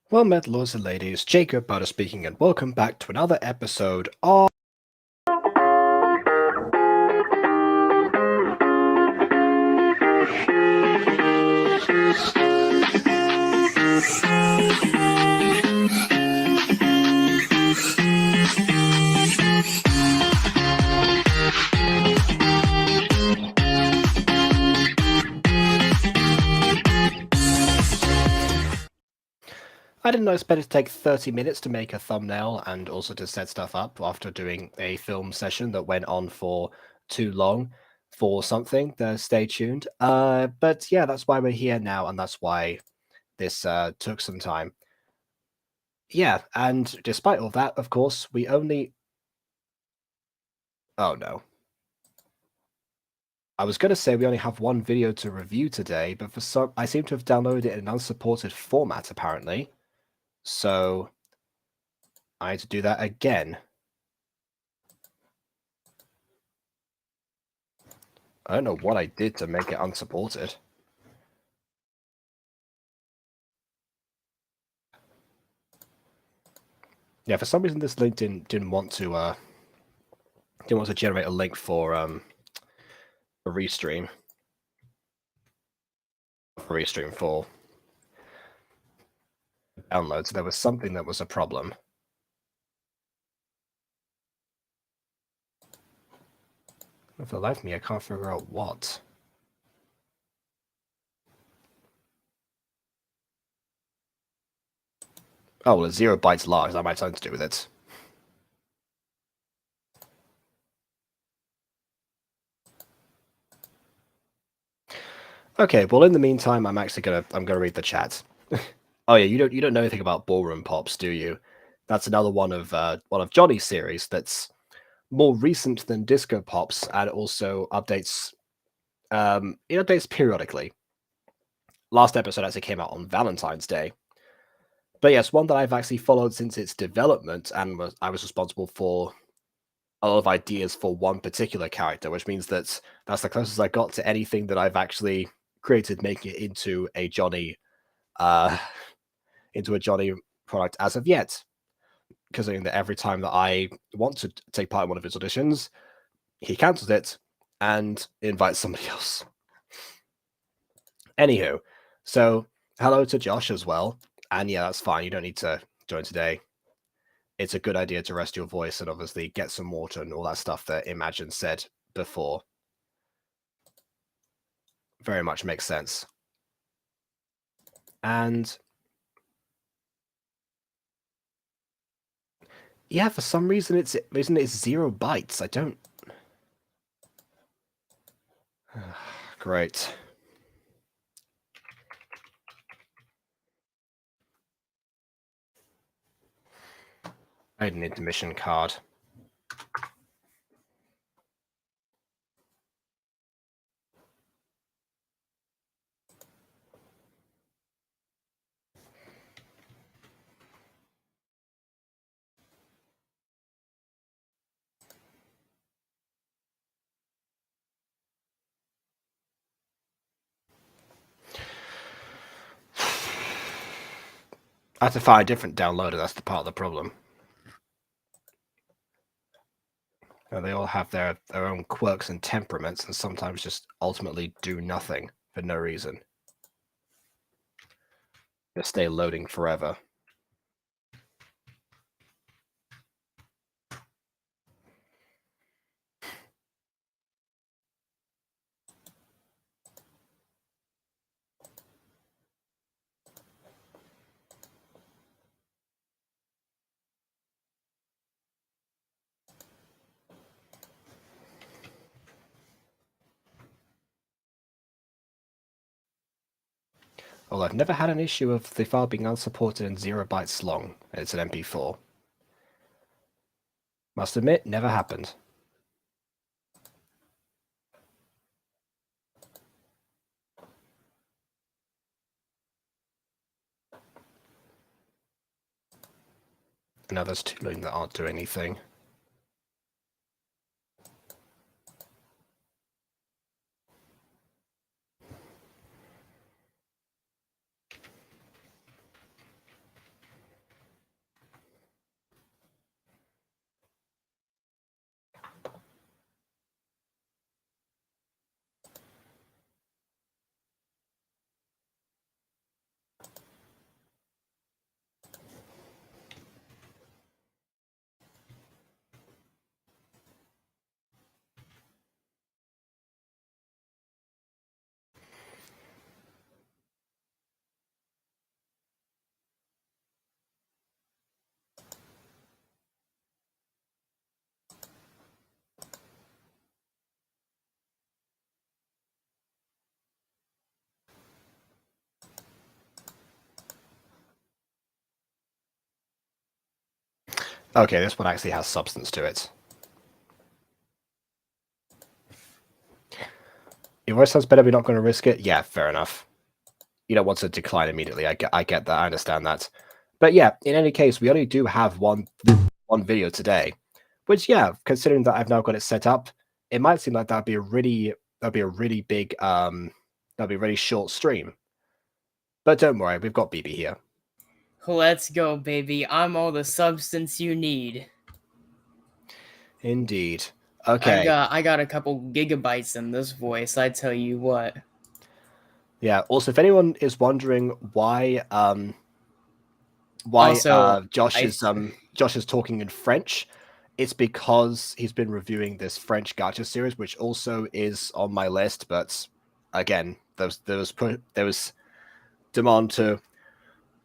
Well met, lords and ladies, Jacob Butter speaking, and welcome back to another episode of... I didn't expect it to take 30 minutes to make a thumbnail and also to set stuff up after doing a film session that went on for too long for something. Stay tuned. But yeah, that's why we're here now, and that's why this took some time. Yeah, and despite all that, of course, we only... Oh no. I was going to say we only have one video to review today, but for some... I seem to have downloaded it in an unsupported format, apparently. So I had to do that again. I don't know what I did to make it unsupported. Yeah, for some reason this link didn't want to generate a link for a restream. For restream for download, so there was something that was a problem. For the life of me, I can't figure out what. Oh, well, it's 0 bytes large. That might have something to do with it. Okay, well, in the meantime, I'm gonna read the chat. Oh yeah, you don't know anything about Ballroom Pops, do you? That's another one of Johnny's series that's more recent than Disco Pops, and it also updates. It updates periodically. Last episode actually came out on Valentine's Day. But yes, one that I've actually followed since its development, and I was responsible for a lot of ideas for one particular character, which means that's the closest I got to anything that I've actually created, making it into a Johnny product as of yet. Considering that every time that I want to take part in one of his auditions, he cancels it and invites somebody else. Anywho, so hello to Josh as well. And yeah, that's fine. You don't need to join today. It's a good idea to rest your voice and obviously get some water and all that stuff that Imagine said before. Very much makes sense. And yeah, for some reason it's 0 bytes. I don't... Great. I had an intermission card. I have to find a different downloader. That's the part of the problem. They all have their own quirks and temperaments, and sometimes just ultimately do nothing for no reason. They stay loading forever. Well, I've never had an issue of the file being unsupported and 0 bytes long. It's an MP4. Must admit, never happened. Now there's 2 million that aren't doing anything. Okay, this one actually has substance to it. Your voice sounds better, we're not going to risk it? Yeah, fair enough. You don't want to decline immediately. I get that. I understand that. But yeah, in any case, we only do have one video today, which yeah, considering that I've now got it set up, it might seem like that'd be a really big that'd be a really short stream. But don't worry, we've got BB here. Let's go, baby. I'm all the substance you need. Indeed. Okay. I got a couple gigabytes in this voice, I tell you what. Yeah. Also, if anyone is wondering why Also, Josh is talking in French, it's because he's been reviewing this French Gacha series, which also is on my list. But again, there was demand to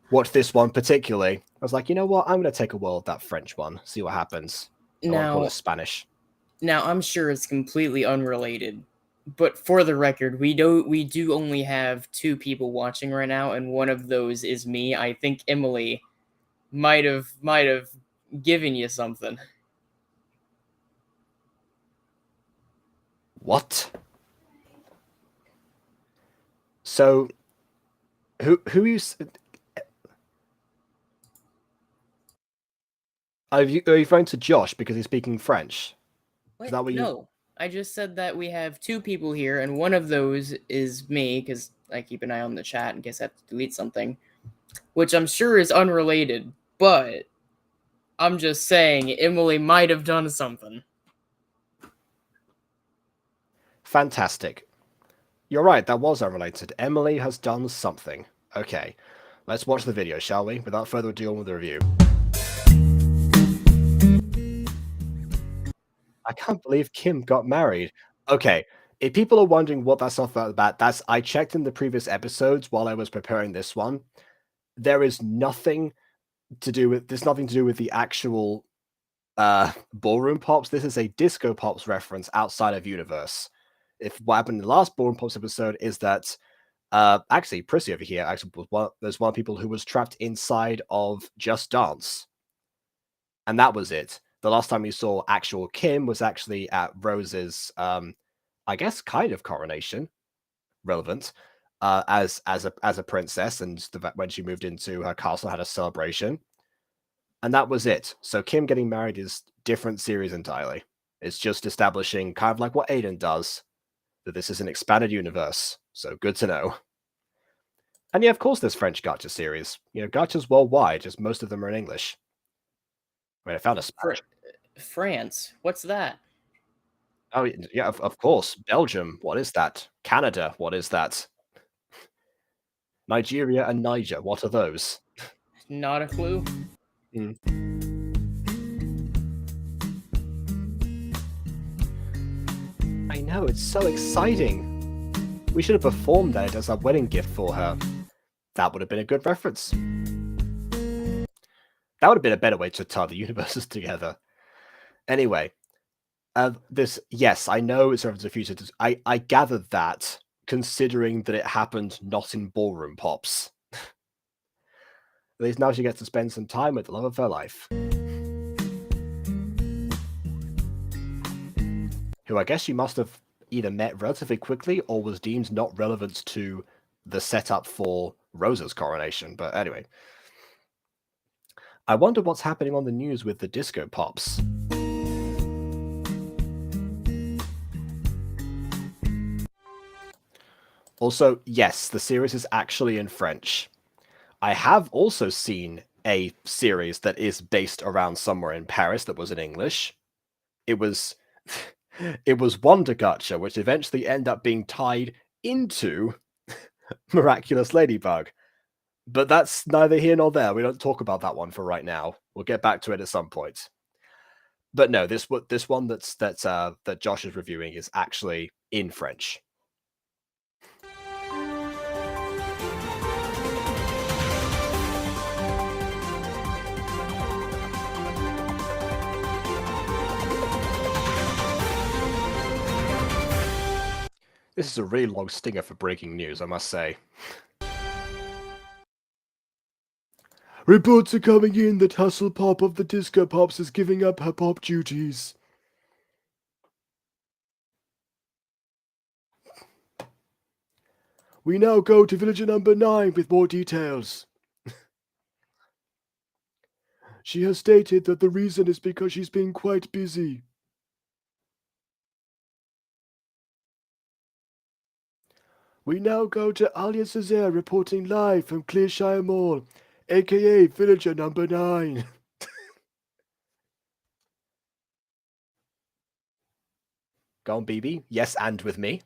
watch this one particularly. I was like, you know what? I'm going to take a whirl at that French one, see what happens. I want to call it Spanish. Now, I'm sure it's completely unrelated, but for the record, we do only have 2 people watching right now, and one of those is me. I think Emily might have given you something. What? So, who you? Are you referring to Josh because he's speaking French? What? Is that what you? No, I just said that we have 2 people here, and one of those is me, because I keep an eye on the chat in case I have to delete something, which I'm sure is unrelated, but I'm just saying Emily might have done something. Fantastic. You're right, that was unrelated. Emily has done something. Okay, let's watch the video, shall we? Without further ado, on with the review. I can't believe Kim got married. Okay, if people are wondering what that's off about, I checked in the previous episodes while I was preparing this one. There's nothing to do with the actual Ballroom Pops. This is a Disco Pops reference outside of universe. If what happened in the last Ballroom Pops episode is that actually Prissy over here actually was one of the people who was trapped inside of Just Dance. And that was it. The last time you saw actual Kim was actually at Rose's I guess kind of coronation, relevant, as a princess, and when she moved into her castle had a celebration. And that was it. So Kim getting married is different series entirely. It's just establishing, kind of like what Aiden does, that this is an expanded universe. So good to know. And yeah, of course, there's French Gacha series. You know, Gachas worldwide, just most of them are in English. I mean, I found a Spanish. France? What's that? Oh, yeah, of course. Belgium, what is that? Canada, what is that? Nigeria and Niger, what are those? Not a clue. I know, it's so exciting. We should have performed that as our wedding gift for her. That would have been a good reference. That would have been a better way to tie the universes together. Anyway, yes, I know it's reference to the future. I gathered that, considering that it happened not in Ballroom Pops. At least now she gets to spend some time with the love of her life. Who I guess she must have either met relatively quickly or was deemed not relevant to the setup for Rosa's coronation. But anyway, I wonder what's happening on the news with the Disco Pops. Also, yes, the series is actually in French. I have also seen a series that is based around somewhere in Paris that was in English. It was Wonder Gacha, which eventually ended up being tied into Miraculous Ladybug. But that's neither here nor there. We don't talk about that one for right now. We'll get back to it at some point. But no, this one that Josh is reviewing is actually in French. This is a really long stinger for breaking news, I must say. Reports are coming in that Hustle Pop of the Disco Pops is giving up her pop duties. We now go to villager number 9 with more details. She has stated that the reason is because she's been quite busy. We now go to Alia Césaire reporting live from Clearshire Mall, aka villager number 9. Go on, BB. Yes, and with me.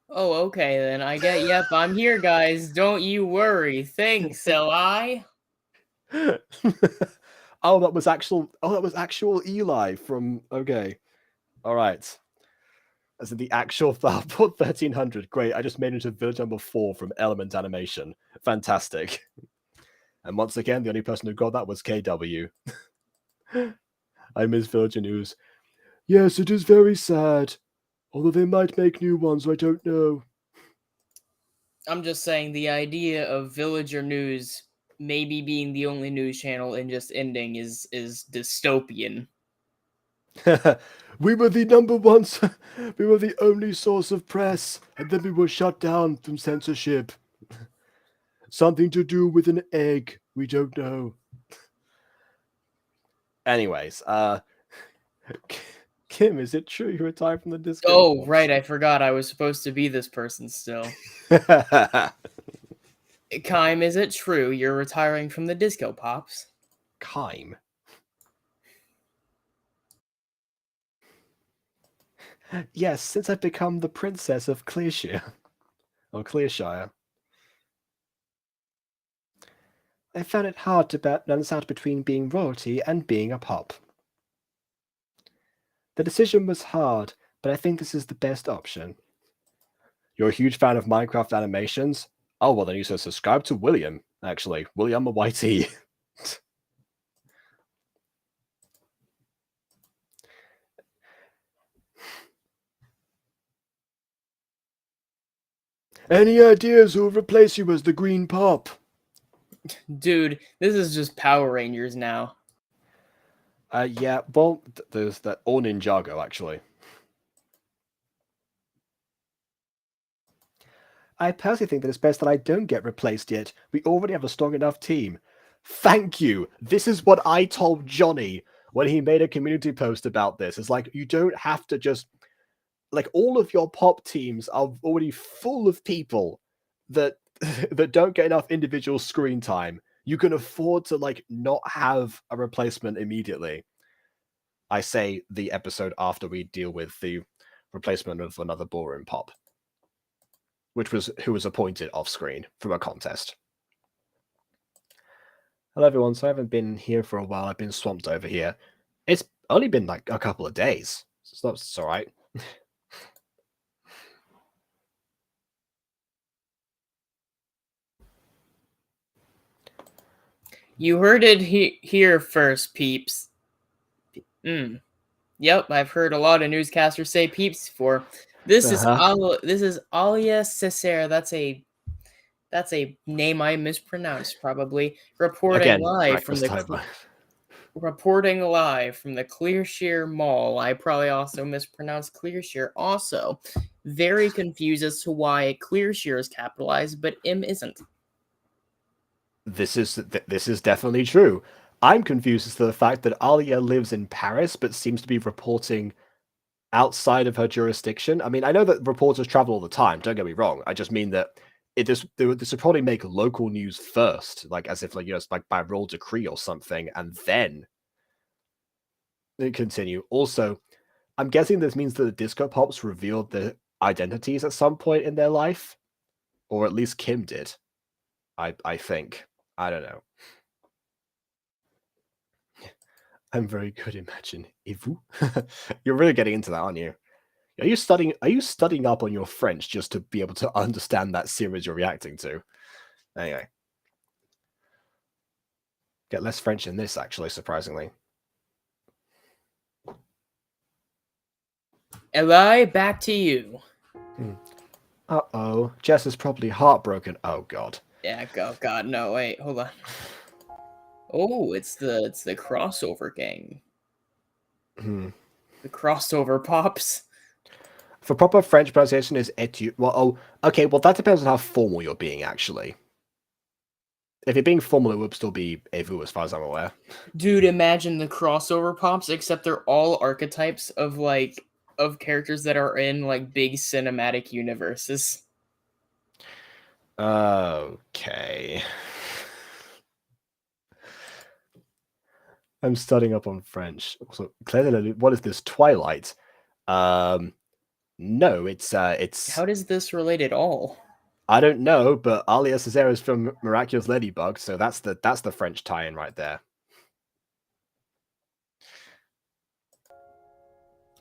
Oh, okay then. I get. Yep, I'm here, guys. Don't you worry. Thanks, Li. Oh, that was actual. Oh, that was actual Eli from. Okay, all right. As in the actual Flowerport 1300. Great. I just made it to village number 4 from Element Animation. Fantastic. And once again, the only person who got that was KW. I miss Villager News. Yes, it is very sad. Although they might make new ones, I don't know. I'm just saying the idea of villager news maybe being the only news channel and just ending is dystopian. We were the number one. We were the only source of press, and then we were shut down from censorship. Something to do with an egg. We don't know. Anyways, Kim, is it true you retired from the disco? Oh, Pops? right, I forgot I was supposed to be this person still. Kime, is it true you're retiring from the Disco Pops? Kime. Yes, since I've become the princess of Clearshire. Or Clearshire. I found it hard to balance out between being royalty and being a pop. The decision was hard, but I think this is the best option. You're a huge fan of Minecraft animations? Oh, well, then you should subscribe to William, actually. William YT. Any ideas who'll replace you as the green pop? Dude, this is just Power Rangers now. Yeah, well, there's that, or Ninjago, actually. I personally think that it's best that I don't get replaced yet. We already have a strong enough team. Thank you. This is what I told Johnny when he made a community post about this. It's like, you don't have to just, like, all of your pop teams are already full of people that that don't get enough individual screen time. You can afford to, like, not have a replacement immediately. I say the episode after we deal with the replacement of another Ballroom Pop, who was appointed off screen from a contest. Hello everyone, so I haven't been here for a while. I've been swamped over here. It's only been like a couple of days, so it's all right. You heard it here first, peeps. Yep, I've heard a lot of newscasters say peeps before. This is Alia Césaire. That's a name I mispronounced probably. Again, breakfast time. Reporting live from the Clearshire Mall. I probably also mispronounced Clearshire. Also, very confused as to why Clearshire is capitalized, but M isn't. This is definitely true. I'm confused as to the fact that Alia lives in Paris, but seems to be reporting outside of her jurisdiction. I mean, I know that reporters travel all the time. Don't get me wrong. I just mean that this would probably make local news first, like as if like it's like by royal decree or something, and then continue. Also, I'm guessing this means that the Disco Pops revealed their identities at some point in their life, or at least Kim did. I think. I don't know. I'm very good, imagine. Ivu? You're really getting into that, aren't you? Are you studying up on your French just to be able to understand that series you're reacting to? Anyway. Get less French in this, actually, surprisingly. Eli, back to you. Uh-oh. Jess is probably heartbroken. Oh, God. Yeah, oh god, no, wait, hold on. Oh, it's the crossover gang. Hmm. The crossover pops. For proper French pronunciation is etu. Well, oh, okay. Well, that depends on how formal you're being, actually. If you're being formal, it would still be evu, as far as I'm aware. Dude, imagine the crossover pops, except they're all archetypes of of characters that are in like big cinematic universes. Okay. I'm studying up on French. Also, clearly, what is this? Twilight. No, it's How does this relate at all? I don't know, but Alia Cesare is from Miraculous Ladybug, so that's the French tie-in right there.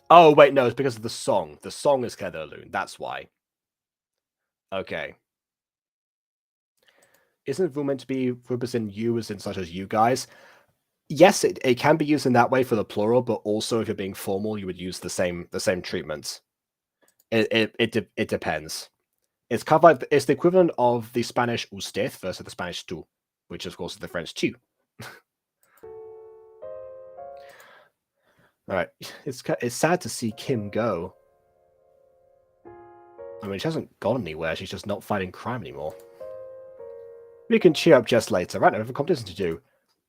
Oh wait, no, it's because of the song. The song is Claire de Lune. That's why. Okay. Isn't Vu meant to be represent you as in such as you guys? Yes, it can be used in that way for the plural, but also if you're being formal, you would use the same treatment. It depends. It's kind of like it's the equivalent of the Spanish usted versus the Spanish tú, which of course is the French tu. All right, it's sad to see Kim go. I mean, she hasn't gone anywhere. She's just not fighting crime anymore. We can cheer up Jess later. Right now, we have a competition to do.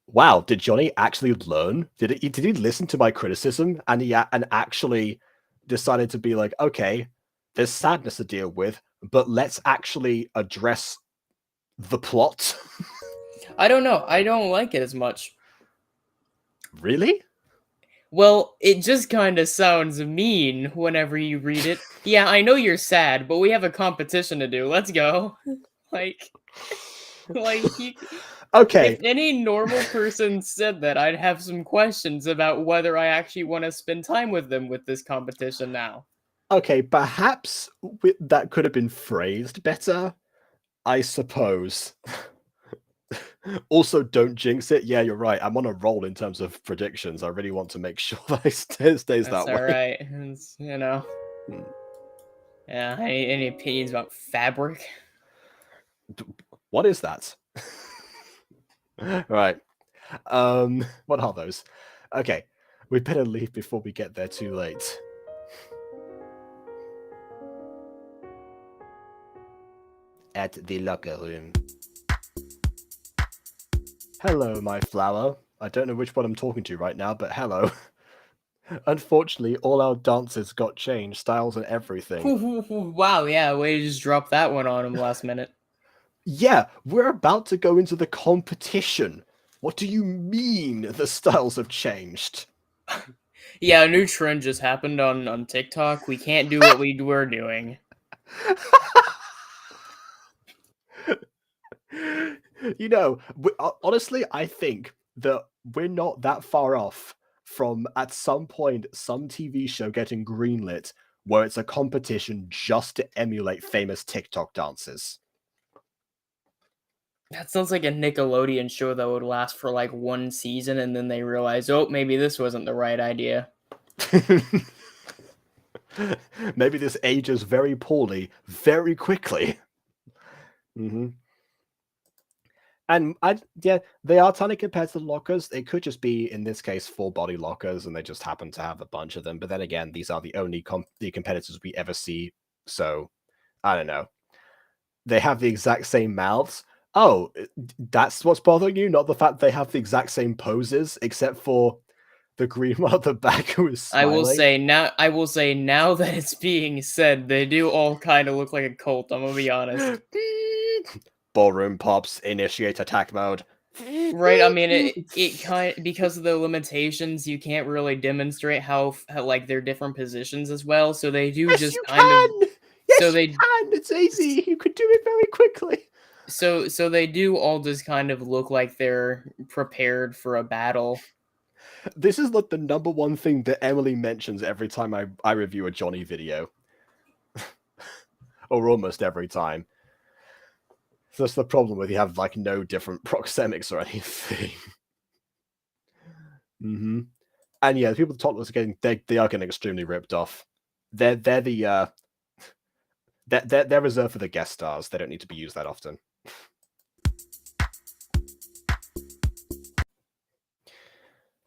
Wow, did Johnny actually learn? Did he listen to my criticism and he actually decided to be like, okay, there's sadness to deal with, but let's actually address the plot? I don't know. I don't like it as much. Really? Well, it just kind of sounds mean whenever you read it. Yeah, I know you're sad, but we have a competition to do. Let's go. like, you, Okay. if any normal person said that, I'd have some questions about whether I actually want to spend time with them with this competition now. Okay, perhaps that could have been phrased better, I suppose. Also, don't jinx it. Yeah, you're right. I'm on a roll in terms of predictions. I really want to make sure that it stays That's that all way. right. It's, Yeah. Any opinions about fabric? What is that? Right. What are those? Okay, we better leave before we get there too late. At the locker room. Hello, my flower. I don't know which one I'm talking to right now, but hello. Unfortunately, all our dances got changed, styles and everything. Wow, yeah, way to just drop that one on him last minute. Yeah, we're about to go into the competition. What do you mean the styles have changed? Yeah, a new trend just happened on TikTok. We can't do what we were doing. You know, honestly, I think that we're not that far off from at some point some TV show getting greenlit where it's a competition just to emulate famous TikTok dances. That sounds like a Nickelodeon show that would last for like one season and then they realize, oh, maybe this wasn't the right idea. Maybe this ages very poorly, very quickly. Mm-hmm. And yeah, they are tiny compared to the lockers. It could just be, in this case, full body lockers, and they just happen to have a bunch of them. But then again, these are the only the competitors we ever see. So, I don't know. They have the exact same mouths. Oh, that's what's bothering you? Not the fact they have the exact same poses, except for the green one at the back who is smiling? I will say now that it's being said, they do all kind of look like a cult, I'm gonna be honest. Ballroom Pops, initiate attack mode. Right, I mean it kind because of the limitations, you can't really demonstrate how like their different positions as well, so they do Yes, just you kind of can! Yes, you can! It's easy. You could do it very quickly. so they do all just kind of look like they're prepared for a battle. This is like the number one thing that Emily mentions every time I review a Johnny video. Or almost every time. So that's the problem with you have like no different proxemics or anything. Mm-hmm. And yeah, the people talk to us again, they are getting extremely ripped off. They're the they're reserved for the guest stars. They don't need to be used that often.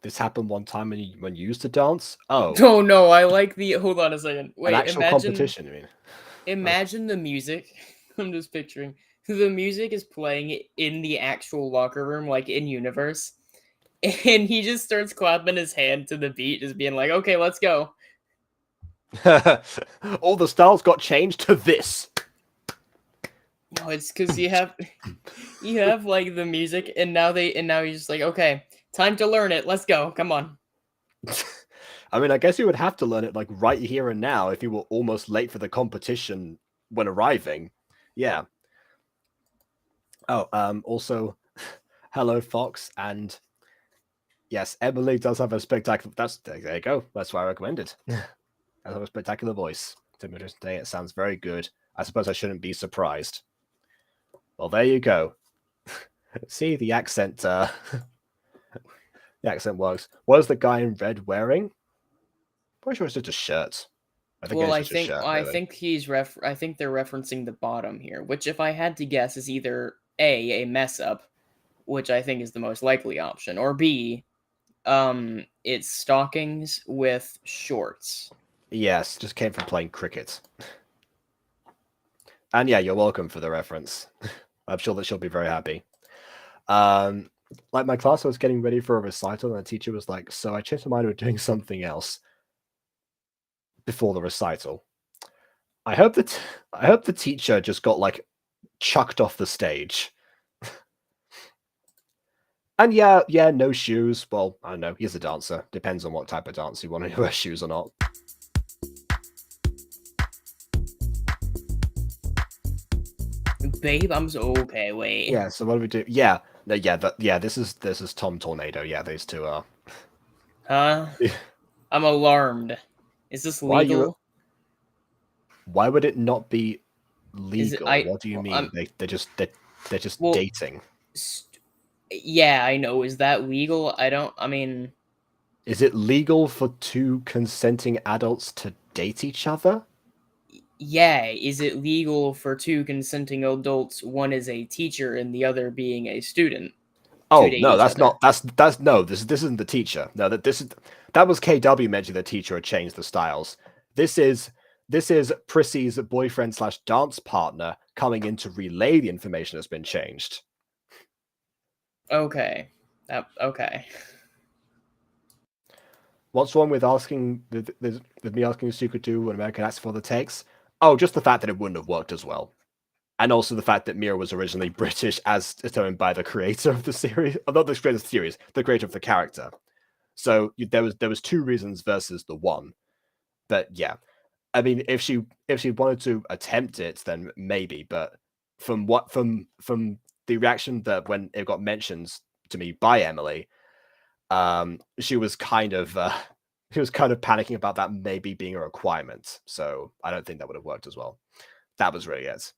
This happened one time when you used to dance. Oh, Oh no, I like the. Hold on a second. an Wait, actual competition. I mean, imagine the music. I'm just picturing the music is playing in the actual locker room, like in universe, and he just starts clapping his hand to the beat, just being like, "Okay, let's go." all the styles got changed to this. No, it's because you have like the music, and now he's just like, "Okay, time to learn it. Let's go. Come on." I mean, I guess you would have to learn it like right here and now if you were almost late for the competition when arriving. Yeah. Oh, also, hello, Fox, and yes, Emily does have a spectacular. There you go. That's why I recommend it. I have a spectacular voice. Today it sounds very good. I suppose I shouldn't be surprised. Well, there you go. See the accent. The accent works. What is the guy in red wearing? Pretty sure it's just a shirt. Well, it's just a shirt. I Really. think I think they're referencing the bottom here, which if I had to guess is either A mess up, which I think is the most likely option, or B, it's stockings with shorts. Yes, just came from playing cricket. And yeah, you're welcome for the reference. I'm sure that she'll be very happy. Like my class was getting ready for a recital, and the teacher was like, "So I changed my mind, we're doing something else before the recital." I hope the teacher just got like chucked off the stage. And yeah, no shoes. Well, I don't know. He's a dancer. Depends on what type of dance you want to wear shoes or not. Babe, I'm so okay. Wait. Yeah. So what do we do? Yeah. No. Yeah. This is Tom Tornado. Yeah. These two are. Huh? I'm alarmed. Is this Why you? legal? Why would it not be Is it? legal? What do you mean? They're just Well, dating. yeah, I know. Is that legal? I mean, Is it legal for two consenting adults to date each other? yeah. Is it legal for two consenting adults, one is a teacher and the other being a student, to Oh date no, each that's other? not. That's no. This isn't the teacher. No, that was KW mentioning the teacher had changed the styles. This is Prissy's boyfriend slash dance partner coming in to relay the information that's been changed. Okay. Okay. What's wrong with asking with me asking if you could do an American accent for the takes? Oh, just the fact that it wouldn't have worked as well, and also the fact that Mira was originally British, as determined by the creator of the series, not the creator of the series, the creator of the character. So there was two reasons versus the one. But yeah, I mean, if she wanted to attempt it, then maybe. But from the reaction that when it got mentioned to me by Emily, she was kind of panicking about that maybe being a requirement. So I don't think that would have worked as well. That was really it.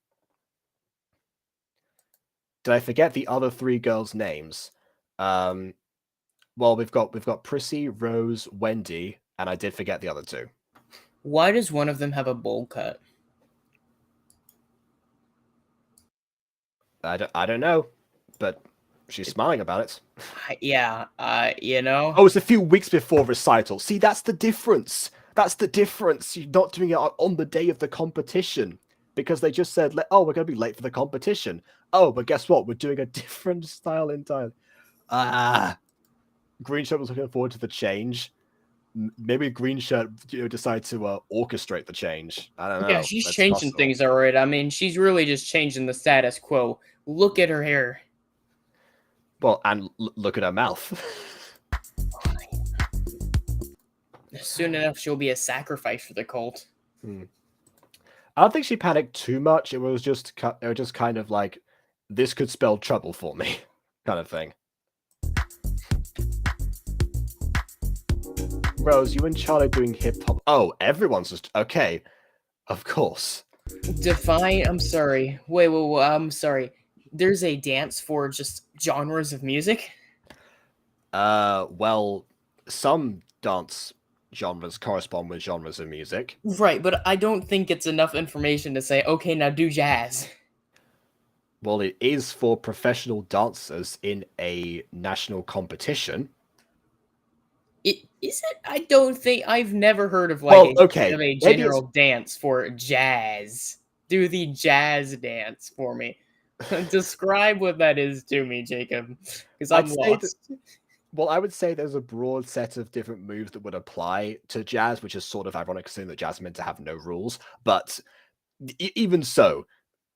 Did I forget the other three girls' names? Well, we've got Prissy, Rose, Wendy, and I did forget the other two. Why does one of them have a bowl cut? I don't know, but she's smiling about it. Yeah, you know. Oh, it's a few weeks before recital. See, that's the difference. That's the difference. You're not doing it on the day of the competition because they just said, "Oh, we're going to be late for the competition." Oh, but guess what? We're doing a different style entirely. Green Shirt was looking forward to the change. Maybe Green Shirt, decide to orchestrate the change. I don't know. Yeah, she's That's changing possible. things alright. I mean, she's really just changing the status quo. Look at her hair. Well, and look at her mouth. Soon enough, she'll be a sacrifice for the cult. I don't think she panicked too much. It was just kind of like, this could spell trouble for me, kind of thing. Rose, you and Charlie doing hip hop? Oh, everyone's just okay. Of course. Define. I'm sorry. Wait. I'm sorry. There's a dance for just genres of music. Well, some dance genres correspond with genres of music. Right, but I don't think it's enough information to say, okay, now do jazz. Well, it is for professional dancers in a national competition. Is it? I don't think I've never heard of Well, okay, of a maybe it's general dance for jazz. Do the jazz dance for me. Describe what that is to me, Jacob, because I'd I'm say that. lost. Well, I would say there's a broad set of different moves that would apply to jazz, which is sort of ironic, considering that jazz is meant to have no rules. But even so,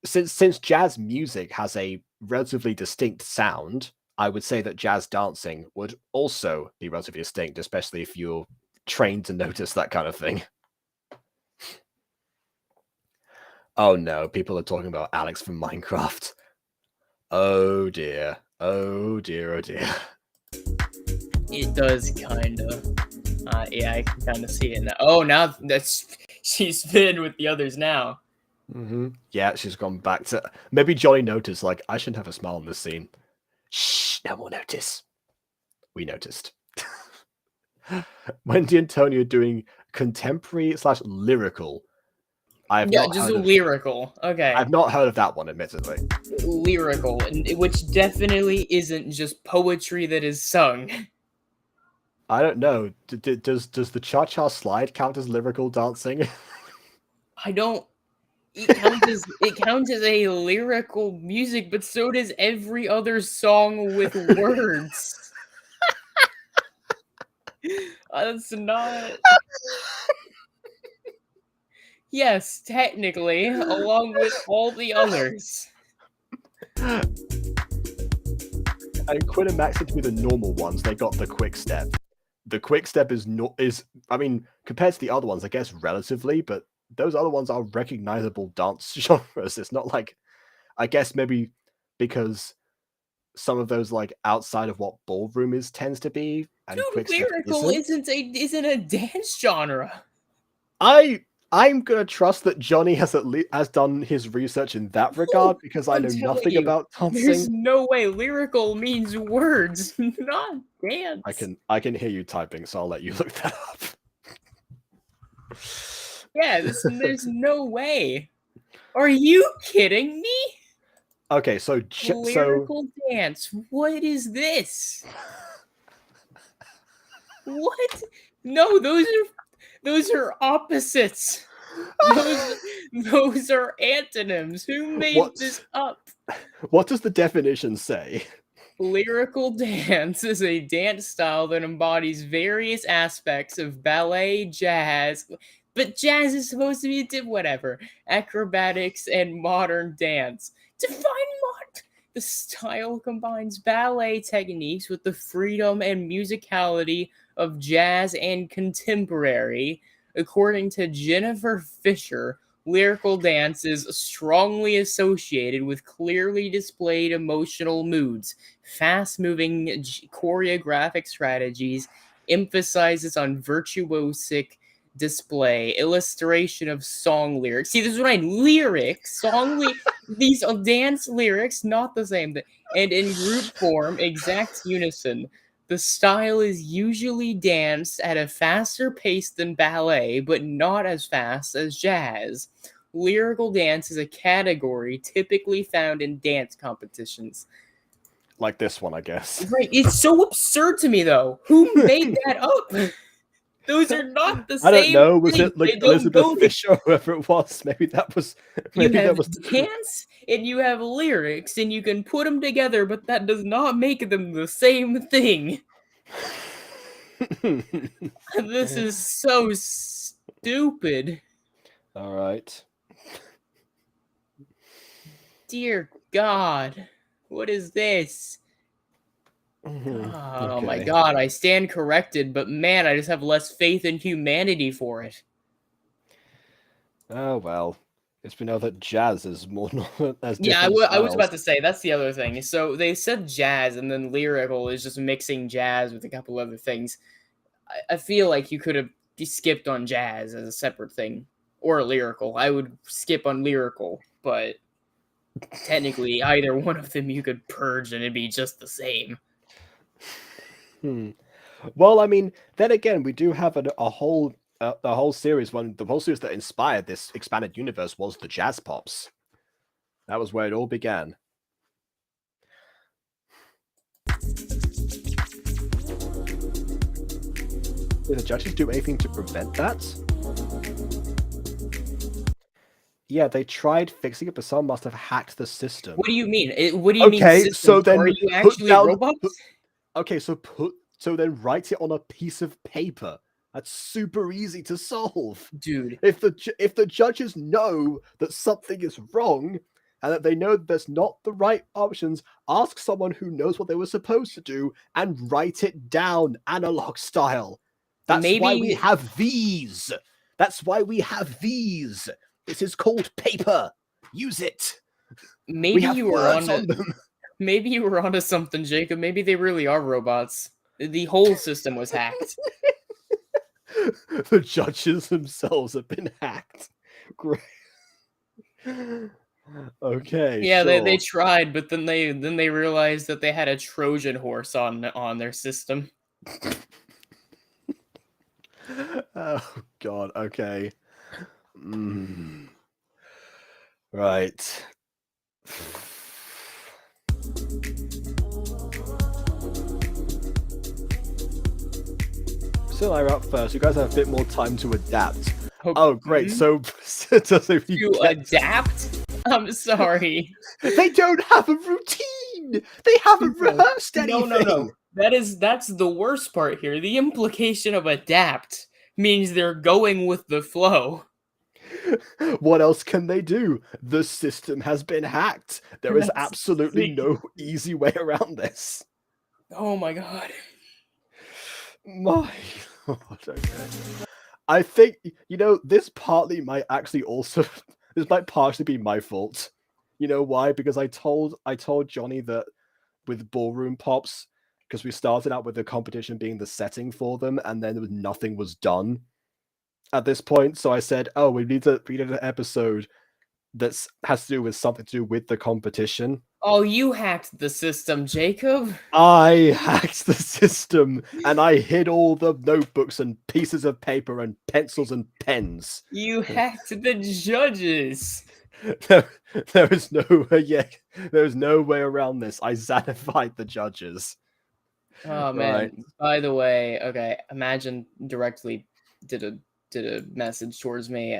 since jazz music has a relatively distinct sound, I would say that jazz dancing would also be relatively distinct, especially if you're trained to notice that kind of thing. Oh no, people are talking about Alex from Minecraft. Oh dear. Oh dear, oh dear. It does kind of. Yeah, I can kind of see it now. Oh, now that's she's been with the others now. Yeah, she's gone back to. Maybe Johnny noticed, like, I shouldn't have a smile in this scene. Shh, no one notice. We noticed. Wendy and Tony are doing contemporary / lyrical. I have Yeah, not just heard of. lyrical. Okay, I've not heard of that one, admittedly. lyrical, which definitely isn't just poetry that is sung. I don't know. Does the cha-cha slide count as lyrical dancing? I don't. It counts as a lyrical music, but so does every other song with words. That's not. Yes, technically, along with all the others. And Quinn and Max seem to be the normal ones. They got the quick step. The quick step is not I mean, compared to the other ones, I guess relatively, but those other ones are recognizable dance genres. It's not like, I guess maybe because some of those like outside of what ballroom is tends to be, and Dude, quick step lyrical isn't a dance genre. I'm gonna trust that Johnny has done his research in that regard, because I I'm know telling nothing you, about there's dancing. no way lyrical means words, not dance. I can hear you typing, so I'll let you look that up. Yeah, there's no way. Are you kidding me? Okay, so Lyrical dance. What is this? What? No, those are opposites. Those are antonyms. Who made this up? What does the definition say? Lyrical dance is a dance style that embodies various aspects of ballet, jazz, but jazz is supposed to be whatever, acrobatics, and modern dance. Define mod. The style combines ballet techniques with the freedom and musicality of jazz and contemporary. According to Jennifer Fisher, lyrical dance is strongly associated with clearly displayed emotional moods, fast-moving choreographic strategies, emphasizes on virtuosic display, illustration of song lyrics. See, this is what I mean. Lyrics, these are dance lyrics, not the same thing. And in group form, exact unison. The style is usually danced at a faster pace than ballet, but not as fast as jazz. Lyrical dance is a category typically found in dance competitions. Like this one, I guess. Right, it's so absurd to me though. Who made that up? Those are not the I don't same know. Was thing. it like They don't Elizabeth go Fisher, or whoever it was? Maybe that was. You Maybe that have was. dance and you have lyrics and you can put them together, but that does not make them the same thing. This is so stupid. All right. Dear God. What is this? Oh my Okay. God, I stand corrected, but man, I just have less faith in humanity for it. Oh well. It's been known that jazz is more as Yeah, different I was styles. about to say that's the other thing. So they said jazz, and then lyrical is just mixing jazz with a couple other things. I feel like you could have skipped on jazz as a separate thing, or lyrical. I would skip on lyrical, but technically either one of them you could purge and it'd be just the same. Well, I mean, then again, we do have a whole series. The whole series that inspired this expanded universe was the Jazz Pops. That was where it all began. Did the judges do anything to prevent that? Yeah, they tried fixing it, but someone must have hacked the system. What do you mean? What do you mean Okay, so systems? then Are you put actually down. robots? Okay, so then write it on a piece of paper. That's super easy to solve. Dude, If the judges know that something is wrong and that they know that there's not the right options, ask someone who knows what they were supposed to do and write it down analog style. That's why we maybe have these. That's why we have these. This is called paper. Use it. We maybe have you were words on on them. maybe you were onto something, Jacob. Maybe they really are robots. The whole system was hacked. The judges themselves have been hacked. Great. Okay, Yeah, they sure. tried, but then they realized that they had a Trojan horse on their system. Oh god, okay. Right. So I'm up first. You guys have a bit more time to adapt. Oh, great. So does it To adapt? I'm sorry. They don't have a routine. They haven't rehearsed anything. No. That's the worst part here. The implication of adapt means they're going with the flow. What else can they do? The system has been hacked. There is That's absolutely sick. no easy way around this. Oh my god. My god, okay. I think, this partly might actually also this might partially be my fault. You know why? Because I told Johnny that with Ballroom Pops, because we started out with the competition being the setting for them, and then nothing was done at this point. So I said, "Oh, we need an episode that has to do with something to do with the competition." Oh, you hacked the system, Jacob. I hacked the system and I hid all the notebooks and pieces of paper and pencils and pens. You hacked the judges. There is no way. Yeah, there is no way around this. I zanified the judges. Oh man. Right. By the way, okay, Imagine directly did a message towards me.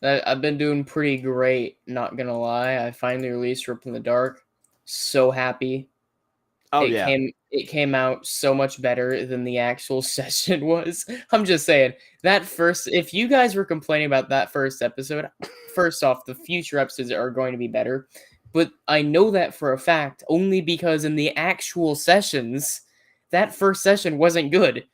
I've been doing pretty great, not gonna lie. I finally released Rip in the Dark. So happy. Oh it yeah. it came out so much better than the actual session was. I'm just saying, if you guys were complaining about that first episode, first off, the future episodes are going to be better. But I know that for a fact only because in the actual sessions, that first session wasn't good.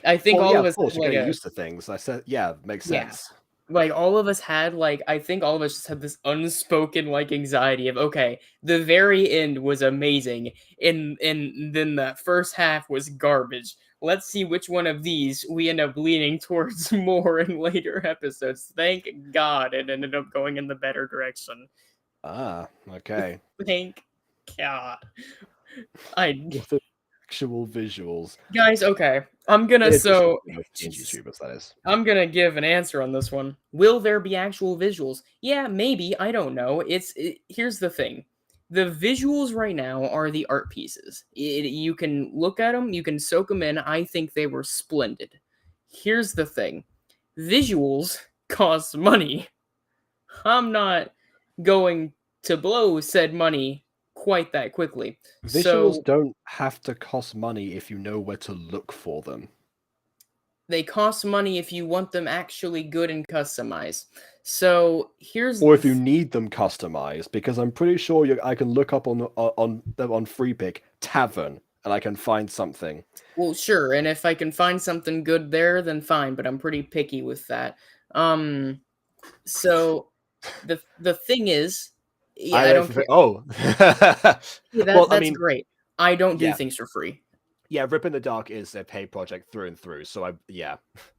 I think all yeah, of us of course, had you're like getting a used to things. I said, yeah, makes yeah. sense. Like all of us had I think all of us just had this unspoken anxiety of, okay, the very end was amazing and then that first half was garbage. Let's see which one of these we end up leaning towards more in later episodes. Thank God it ended up going in the better direction. Ah, okay. Thank God. I With the actual visuals. Guys, okay. I'm gonna In addition so to most YouTubers, that is. I'm gonna give an answer on this one. Will there be actual visuals? Yeah, maybe. I don't know. Here's the thing. The visuals right now are the art pieces. You can look at them, you can soak them in. I think they were splendid. Here's the thing. Visuals cost money. I'm not going to blow said money quite that quickly. Visuals So don't have to cost money if you know where to look for them. they cost money if you want them actually good and customized. So here's Or if you need them customized, because I'm pretty sure I can look up on FreePick Tavern and I can find something. well, sure, and if I can find something good there, then fine. But I'm pretty picky with that. So the thing is, yeah, I don't care. Oh, Yeah, well, I that's mean, great. I don't do yeah, things for free. yeah. Rip in the Dark is a paid project through and through. So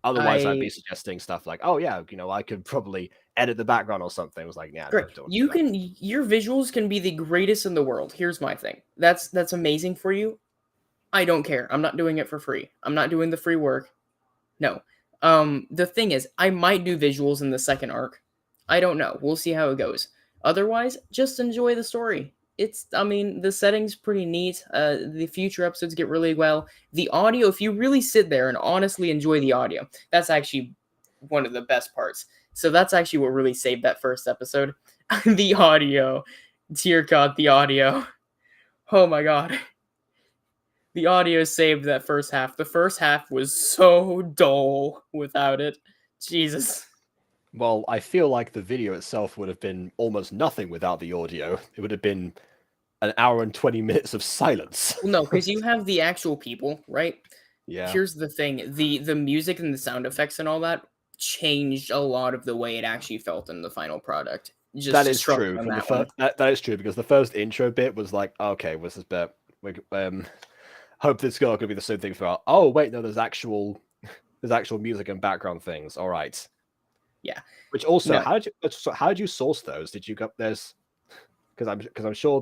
otherwise I'd be I suggesting stuff like, oh yeah, I could probably edit the background or something. It was like, yeah, great. don't do You that. can your visuals can be the greatest in the world. Here's my thing. That's amazing for you. I don't care. I'm not doing it for free. I'm not doing the free work. No. The thing is, I might do visuals in the second arc. I don't know. We'll see how it goes. Otherwise, just enjoy the story. I mean, the setting's pretty neat. The future episodes get really well. The audio, if you really sit there and honestly enjoy the audio, that's actually one of the best parts. So that's actually what really saved that first episode. The audio. Dear God, the audio. Oh my God. The audio saved that first half. The first half was so dull without it. Jesus. Well, I feel like the video itself would have been almost nothing without the audio. It would have been an hour and 20 minutes of silence. Well, no, because you have the actual people, right? Yeah. Here's the thing: the music and the sound effects and all that changed a lot of the way it actually felt in the final product. That is trust true. on From the that one. that is true because the first intro bit was like, okay, what's this bit? We hope this is going to be the same thing throughout. Oh wait, no, there's actual music and background things. All right. Yeah. Which also, No. how did you source those? Did you go there's because I'm sure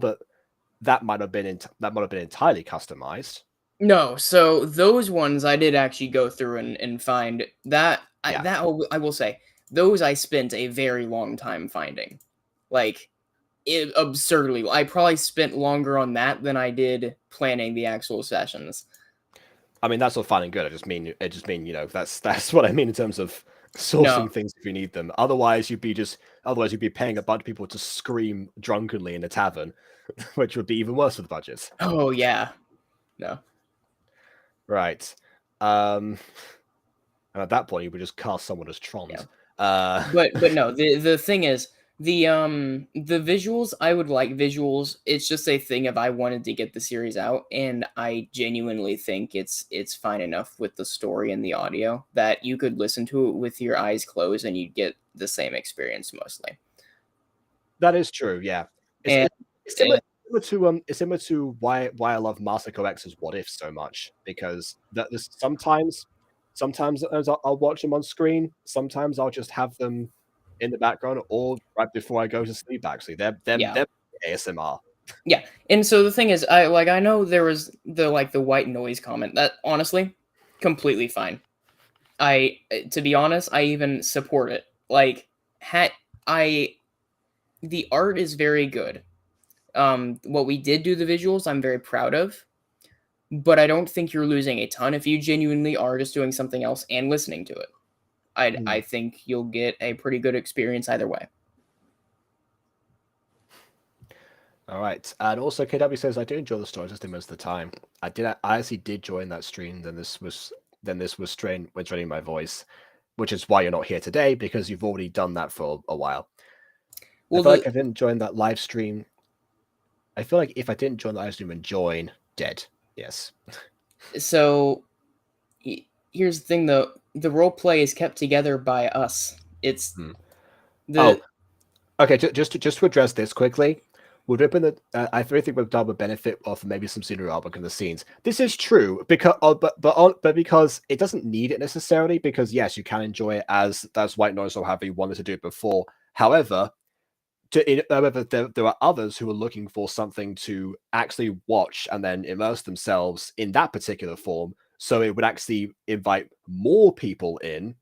that might have been entirely customized. No, so those ones I did actually go through and find that Yeah. I will say those I spent a very long time finding, like absurdly. I probably spent longer on that than I did planning the actual sessions. I mean, that's all fine and good. I just mean that's what I mean in terms of No, sourcing things if you need them. Otherwise, you'd be paying a bunch of people to scream drunkenly in a tavern, which would be even worse for the budget. oh yeah, no. Right. And at that point, you would just cast someone as Trond. Yeah. Uh, But no, the thing is the visuals, I would like visuals. It's just a thing if I wanted to get the series out, and I genuinely think it's fine enough with the story and the audio that you could listen to it with your eyes closed and you'd get the same experience mostly. that is true. Yeah. And It's similar to why I love Masako X's What If so much because sometimes I'll watch them on screen. Sometimes I'll just have them in the background or right before I go to sleep. Actually, yeah. they're ASMR. Yeah. And so the thing is, I know there was the white noise comment that honestly completely fine. To be honest, I even support it. Like I the art is very good. What we did do the visuals, I'm very proud of, but I don't think you're losing a ton if you genuinely are just doing something else and listening to it. I think you'll get a pretty good experience either way. All right, and also KW says I do enjoy the story just most of the time. I actually did join that stream. Then this was training my voice, which is why you're not here today because you've already done that for a while. Well, I feel like I didn't join that live stream. I feel like if I didn't join the live stream and join, dead. Yes. So here's the thing, though: the role play is kept together by us. It's okay. Just to address this quickly. Would open the. I really think we've done would benefit off maybe some scenery art in the scenes. This is true because, but because it doesn't need it necessarily. Because yes, you can enjoy it as white noise or however you wanted to do it before. However, there are others who are looking for something to actually watch and then immerse themselves in that particular form. So it would actually invite more people in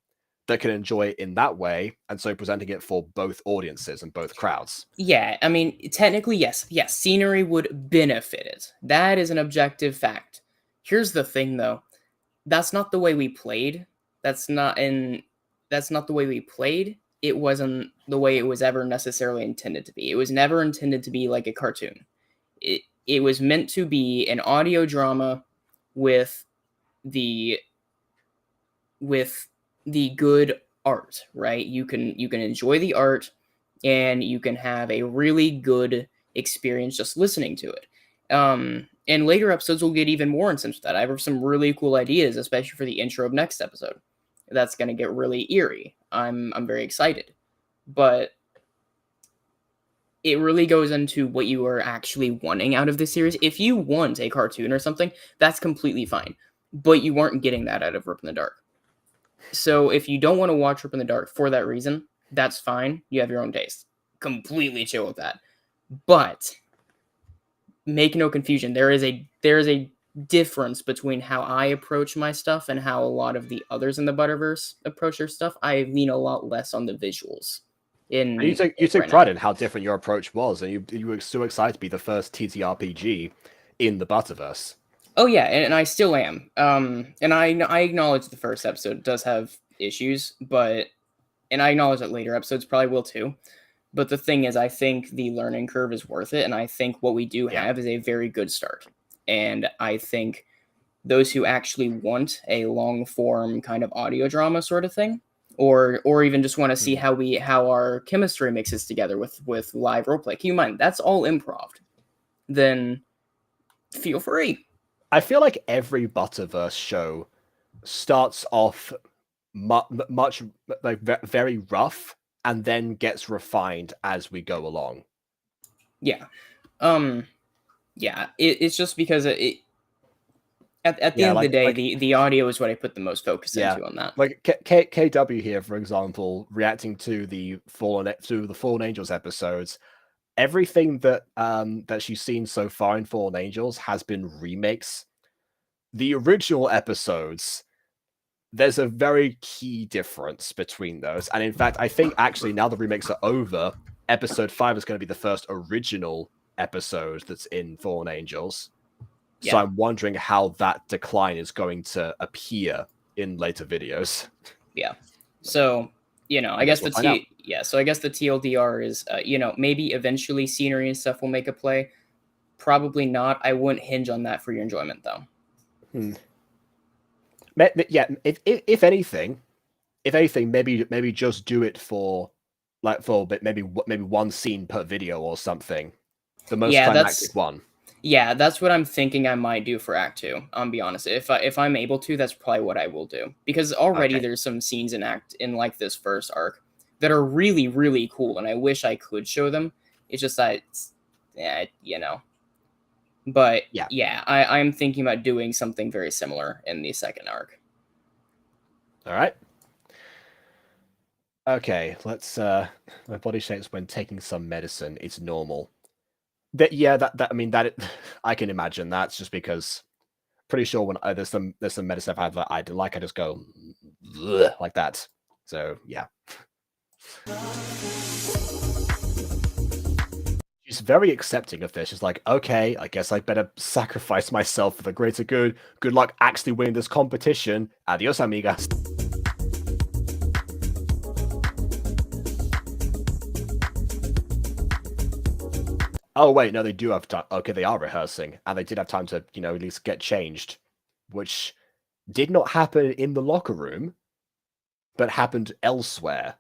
that can enjoy it in that way, and so presenting it for both audiences and both crowds. Yeah, I mean, technically, yes, scenery would benefit it. That is an objective fact. Here's the thing, though: that's not the way we played. That's not the way we played. It wasn't the way it was ever necessarily intended to be. It was never intended to be like a cartoon. It was meant to be an audio drama with the good art, right? You can enjoy the art and you can have a really good experience just listening to it. And later episodes will get even more intense with that. I have some really cool ideas, especially for the intro of next episode. That's going to get really eerie. I'm very excited. But it really goes into what you are actually wanting out of this series. If you want a cartoon or something, that's completely fine. But you aren't getting that out of Rip in the Dark. So if you don't want to watch Rip in the Dark for that reason, that's fine. You have your own taste. Completely chill with that. But make no confusion. There is a difference between how I approach my stuff and how a lot of the others in the Butterverse approach their stuff. I lean a lot less on the visuals. in And you it took right pride now. in how different your approach was, and you were so excited to be the first TTRPG in the Butterverse. Oh yeah, and I still am. And I acknowledge the first episode does have issues, but and I acknowledge that later episodes probably will too. But the thing is, I think the learning curve is worth it, and I think what we do Yeah. have is a very good start. And I think those who actually want a long form kind of audio drama sort of thing, or even just want to see how our chemistry mixes together with live roleplay. Keep in mind that's all improv. Then feel free. I feel like every Butterverse show starts off much like very rough and then gets refined as we go along. Yeah. Yeah. It's just because at the Yeah, end of the day, like the audio is what I put the most focus yeah, into on that. like KW here, for example, reacting to the Fallen Angels episodes. Everything that she's seen so far in Fallen Angels has been remakes. The original episodes, there's a very key difference between those. And in fact, I think actually now the remakes are over, episode 5 is going to be the first original episode that's in Fallen Angels. So Yeah. I'm wondering how that decline is going to appear in later videos. Yeah. So, I I guess guess we'll find out. so I guess the TLDR is maybe eventually scenery and stuff will make a play. Probably not. I wouldn't hinge on that for your enjoyment though. Yeah, if anything, maybe just do it for maybe one scene per video or something. The most Yeah, climactic one. that's what I'm thinking I might do for Act 2. I'll be honest. If I'm able to, that's probably what I will do. Because already Okay. there's some scenes in like this first arc that are really, really cool, and I wish I could show them. It's just that But Yeah. I'm thinking about doing something very similar in the second arc. All right. Okay, let's my body shakes when taking some medicine. It's normal. That I mean I can imagine that's just because pretty sure when there's some medicine I've had that I don't like, I just go like that. So yeah. She's very accepting of this. She's like, okay, I guess I better sacrifice myself for the greater good. Good luck actually winning this competition. Adios, amigas. Oh wait, no, they do have time. Okay, they are rehearsing, and they did have time to, at least get changed, which did not happen in the locker room, but happened elsewhere.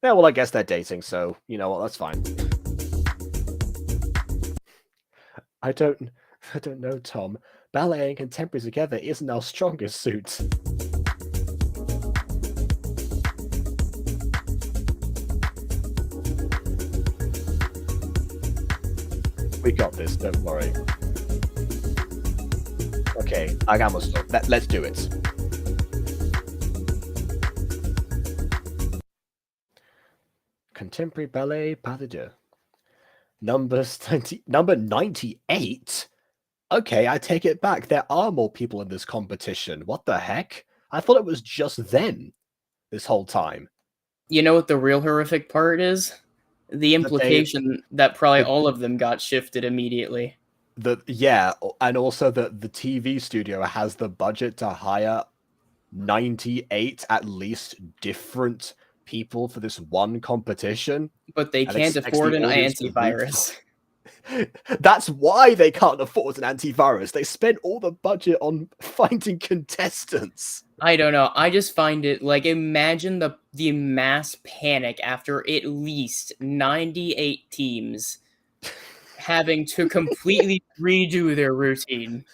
Yeah, well, I guess they're dating, so you know what? That's fine. I don't know, Tom. Ballet and contemporary together isn't our strongest suit. We got this, don't worry. Okay, hagamos. Let's do it. Contemporary ballet pas de deux. Number 98? Okay, I take it back. There are more people in this competition. What the heck? I thought it was just them this whole time. You know what the real horrific part is? The implication that probably all of them got shifted immediately. And also that the TV studio has the budget to hire 98 at least different people for this one competition. But they can't afford an antivirus. That's why they can't afford an antivirus. They spent all the budget on finding contestants. I don't know. I just find it like imagine the mass panic after at least 98 teams having to completely redo their routine.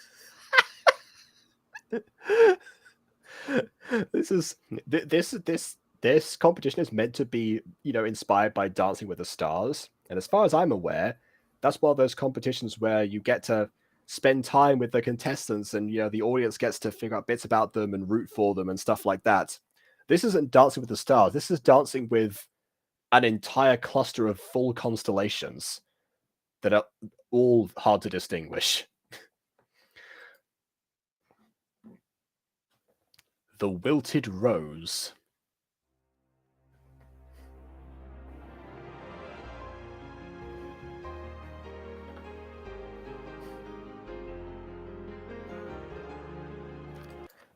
This competition is meant to be, inspired by Dancing with the Stars. And as far as I'm aware, that's one of those competitions where you get to spend time with the contestants and, the audience gets to figure out bits about them and root for them and stuff like that. This isn't Dancing with the Stars. This is dancing with an entire cluster of full constellations that are all hard to distinguish. The Wilted Rose.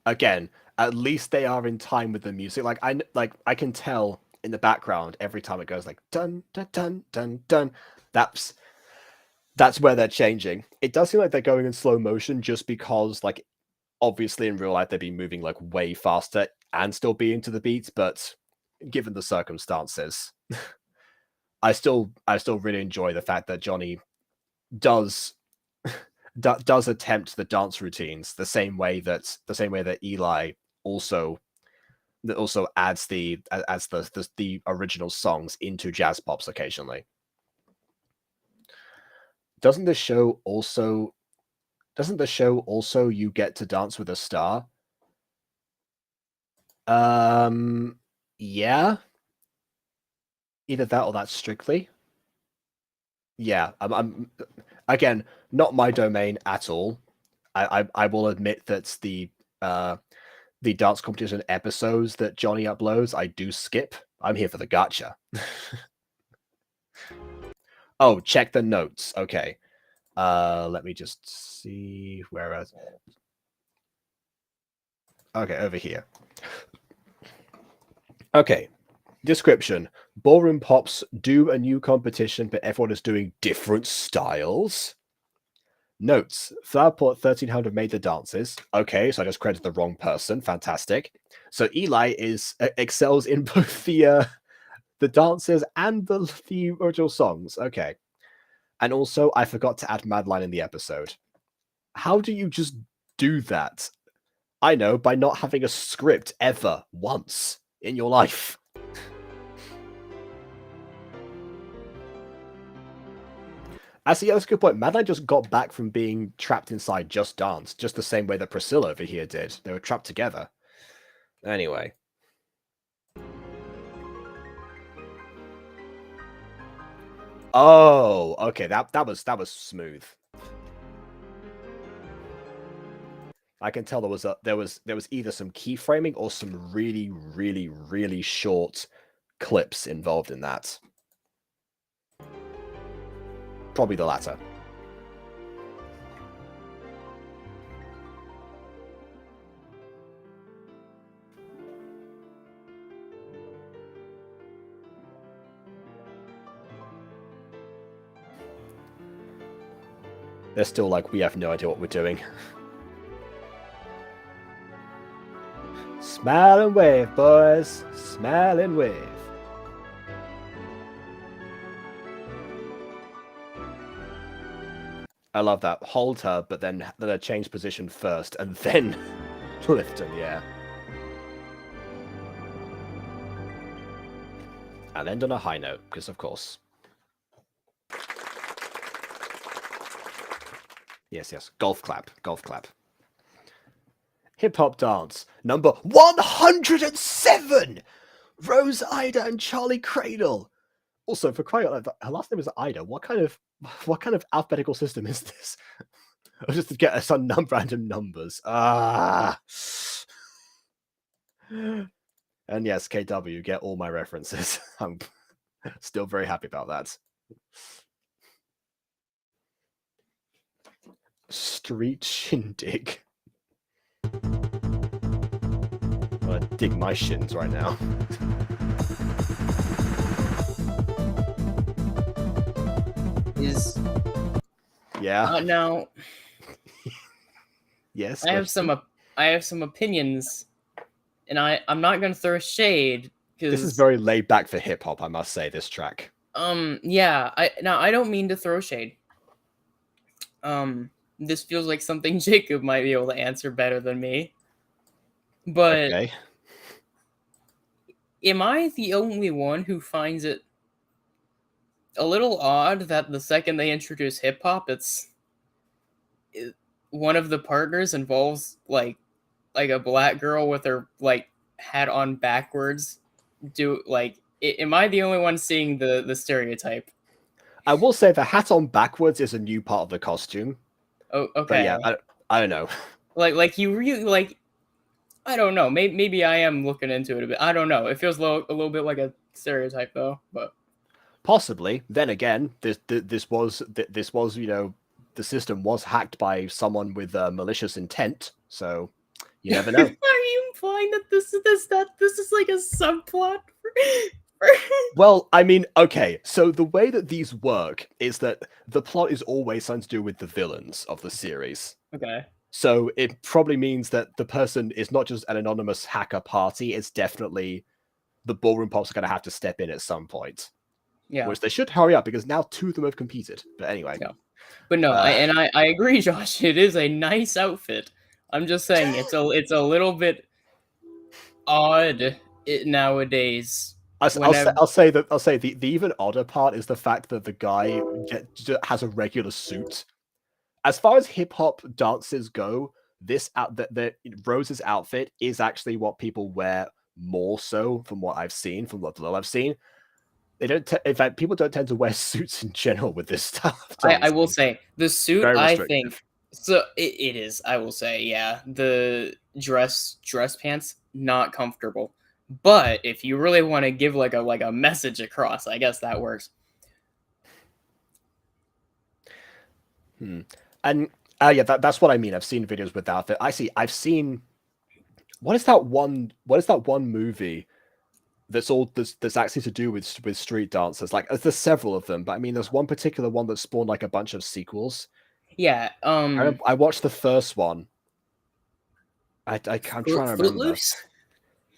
again, at least they are in time with the music. Like I can tell in the background every time it goes like dun dun dun dun dun. That's where they're changing. It does seem like they're going in slow motion just because, like, obviously in real life they'd be moving like way faster and still being to the beats, but given the circumstances, I still really enjoy the fact that Johnny does does attempt the dance routines the same way that Eli also adds the original songs into jazz pops occasionally. Doesn't the show also you get to dance with a star? Yeah. Either that or that's Strictly. Yeah, I'm again, not my domain at all. I will admit that the dance competition episodes that Johnny uploads, I do skip. I'm here for the gacha. Oh, check the notes. Okay. Let me just see where else. Okay, over here. Okay. Description. Ballroom Pops do a new competition, but everyone is doing different styles. Notes. Flowerport 1300 made the dances. Okay, so I just credited the wrong person. Fantastic. So Eli excels in both the dances and the original songs. Okay. And also, I forgot to add Madline in the episode. How do you just do that? I know, by not having a script ever once in your life. Actually, yeah, that's a good point. Madline just got back from being trapped inside Just Dance, just the same way that Priscilla over here did. They were trapped together. Anyway. Oh, okay. That was smooth. I can tell there was either some keyframing or some really, really, really short clips involved in that. Probably the latter. They're still like, we have no idea what we're doing. Smile and wave, boys. Smile and wave. I love that. Hold her, but then change position first, and then lift in the air. And end on a high note, because of course. Yes. Golf clap. Hip hop dance number 107. Rose Ida and Charlie Cradle. Also, for crying out loud, her last name is Ida. What kind of alphabetical system is this? Just to get us on random numbers. And yes, KW, get all my references. I'm still very happy about that. Street Shindig. I'm gonna dig my shins right now. Yeah. No. Yes. I have some opinions, and I'm not gonna throw shade because this is very laid back for hip hop. I must say, this track. Yeah. I don't mean to throw shade. This feels like something Jacob might be able to answer better than me. But okay. Am I the only one who finds it a little odd that the second they introduce hip hop, one of the partners involves like a black girl with her like hat on backwards? Am I the only one seeing the stereotype? I will say the hat on backwards is a new part of the costume. Oh, okay. But yeah, I don't know. Like you really like. I don't know. Maybe I am looking into it a bit. I don't know. It feels a little bit like a stereotype though, but possibly. Then again, this was the system was hacked by someone with malicious intent. So, You never know. Are you implying that this is like a subplot for... Well, I mean, okay, so the way that these work is that the plot is always something to do with the villains of the series. Okay. So it probably means that the person is not just an anonymous hacker party, it's definitely the Ballroom Pops are going to have to step in at some point. Yeah. Which they should hurry up because now 2 of them have competed. But anyway. Yeah. But no, I agree, Josh. It is a nice outfit. I'm just saying it's a little bit odd nowadays. I'll say the even odder part is the fact that the guy has a regular suit. As far as hip hop dances go, Rose's outfit is actually what people wear more so from what I've seen, from what little I've seen. They don't. In fact, people don't tend to wear suits in general with this stuff. I will say the suit. Very I restrictive. think so. It is. I will say, yeah. The dress pants not comfortable. But if you really want to give like a message across, I guess that works. And yeah, that's what I mean. I've seen videos without it. I've seen what is that one movie that's actually to do with street dancers? Like there's several of them, but I mean there's one particular one that spawned like a bunch of sequels. Yeah. I watched the first one. I'm trying to remember. Footloose?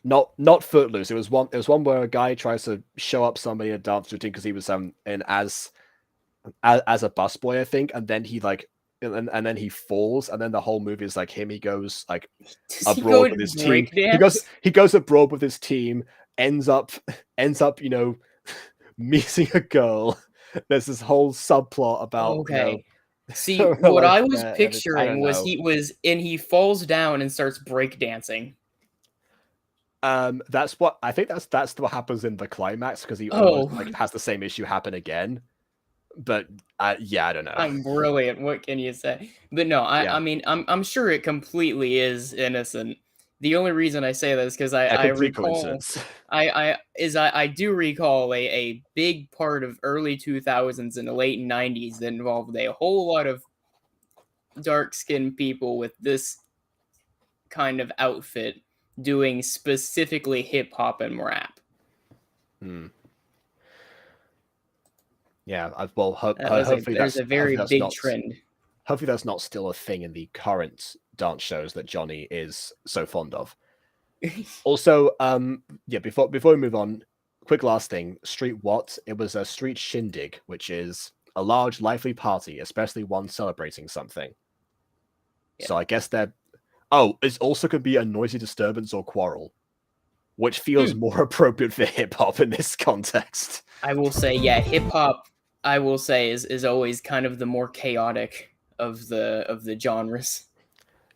Not Footloose. It was one where a guy tries to show up somebody in a dance routine because he was in as a busboy, I think, and then he like and then he falls, and then the whole movie is like him. He goes like abroad with his team. He goes abroad with his team. Ends up meeting a girl. There's this whole subplot about See, what I was picturing was he falls down and starts breakdancing. That's what I think. That's what happens in the climax because he almost has the same issue happen again. But yeah, I don't know. I'm brilliant. What can you say? But no, I mean, I'm sure it completely is innocent. The only reason I say that is because I recall I do recall a big part of early 2000s and the late 90s that involved a whole lot of dark-skinned people with this kind of outfit doing specifically hip-hop and rap. Yeah, hopefully there's a very big trend. Hopefully that's not still a thing in the current dance shows that Johnny is so fond of. Also, yeah, before we move on, quick last thing, Street What? It was a street shindig, which is a large, lively party, especially one celebrating something. Yeah. So I guess it also could be a noisy disturbance or quarrel, which feels more appropriate for hip-hop in this context. I will say, yeah, hip-hop, I will say, is always kind of the more chaotic of the genres.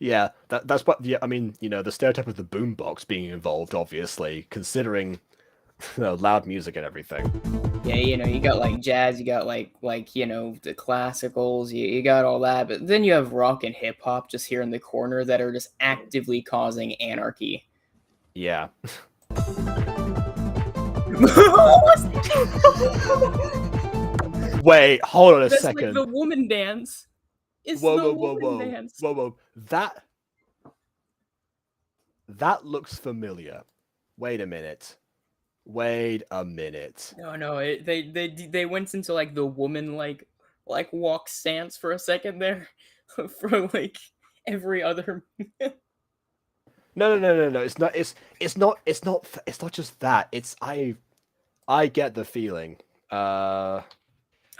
Yeah, that's what. Yeah, I mean, the stereotype of the boombox being involved, obviously, considering loud music and everything. Yeah, you got like jazz, you got like the classicals, you got all that, but then you have rock and hip hop just here in the corner that are just actively causing anarchy. Yeah. Wait, hold on a second. Like the woman dance. Whoa. That looks familiar. Wait a minute. No, they went into like the woman like walk stance for a second there for like every other. No. It's not just that. It's I get the feeling. I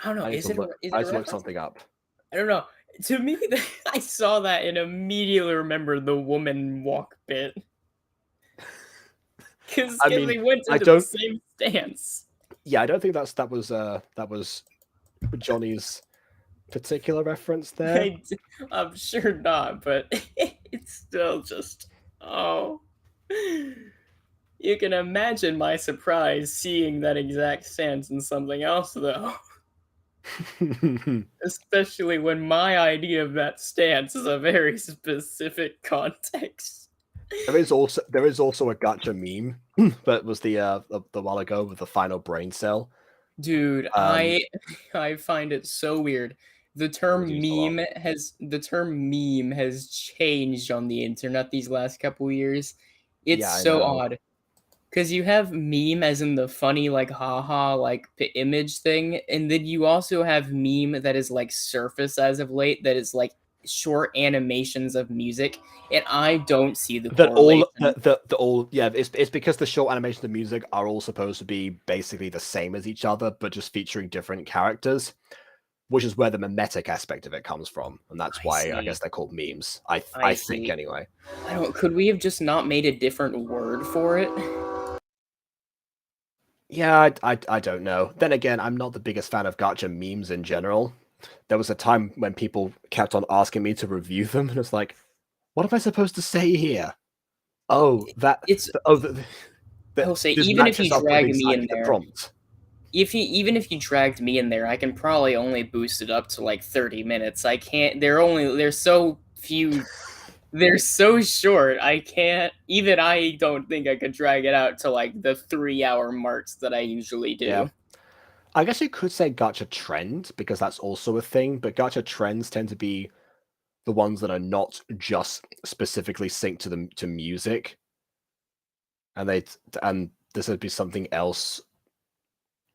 don't know. I need to look something up. I don't know. To me, I saw that and immediately remembered the woman walk bit. Because they went into the same stance. Yeah, I don't think that was Johnny's particular reference there. I'm sure not, but it's still just you can imagine my surprise seeing that exact stance in something else, though. Especially when my idea of that stance is a very specific context. There is also a Gacha meme, but it was the while ago with the final brain cell. Dude, I find it so weird The and term reduced a lot. meme has changed on the internet these last couple years. It's Yeah, I so know. odd. Because you have meme as in the funny, like, haha, like, image thing, and then you also have meme that is, like, surface as of late, that is, like, short animations of music, and I don't see the That all correlation. the all yeah, it's because the short animations of music are all supposed to be basically the same as each other, but just featuring different characters, which is where the mimetic aspect of it comes from, and that's I why I guess see. they're called memes. I I think see. anyway. I don't could we have just not made a different word for it? Yeah, I don't know. Then again, I'm not the biggest fan of gacha memes in general. There was a time when people kept on asking me to review them, and it's like, what am I supposed to say here? Oh, It's oh, I will say, this even if you matches up with drag me in exactly the there, prompt. even if you dragged me in there, I can probably only boost it up to like 30 minutes. I can't. They're so few. They're so short. I can't. Even I don't think I could drag it out to like the 3 hour marks that I usually Yeah. do. I guess you could say gacha trend because that's also a thing, but gacha trends tend to be the ones that are not just specifically synced to music, and and this would be something else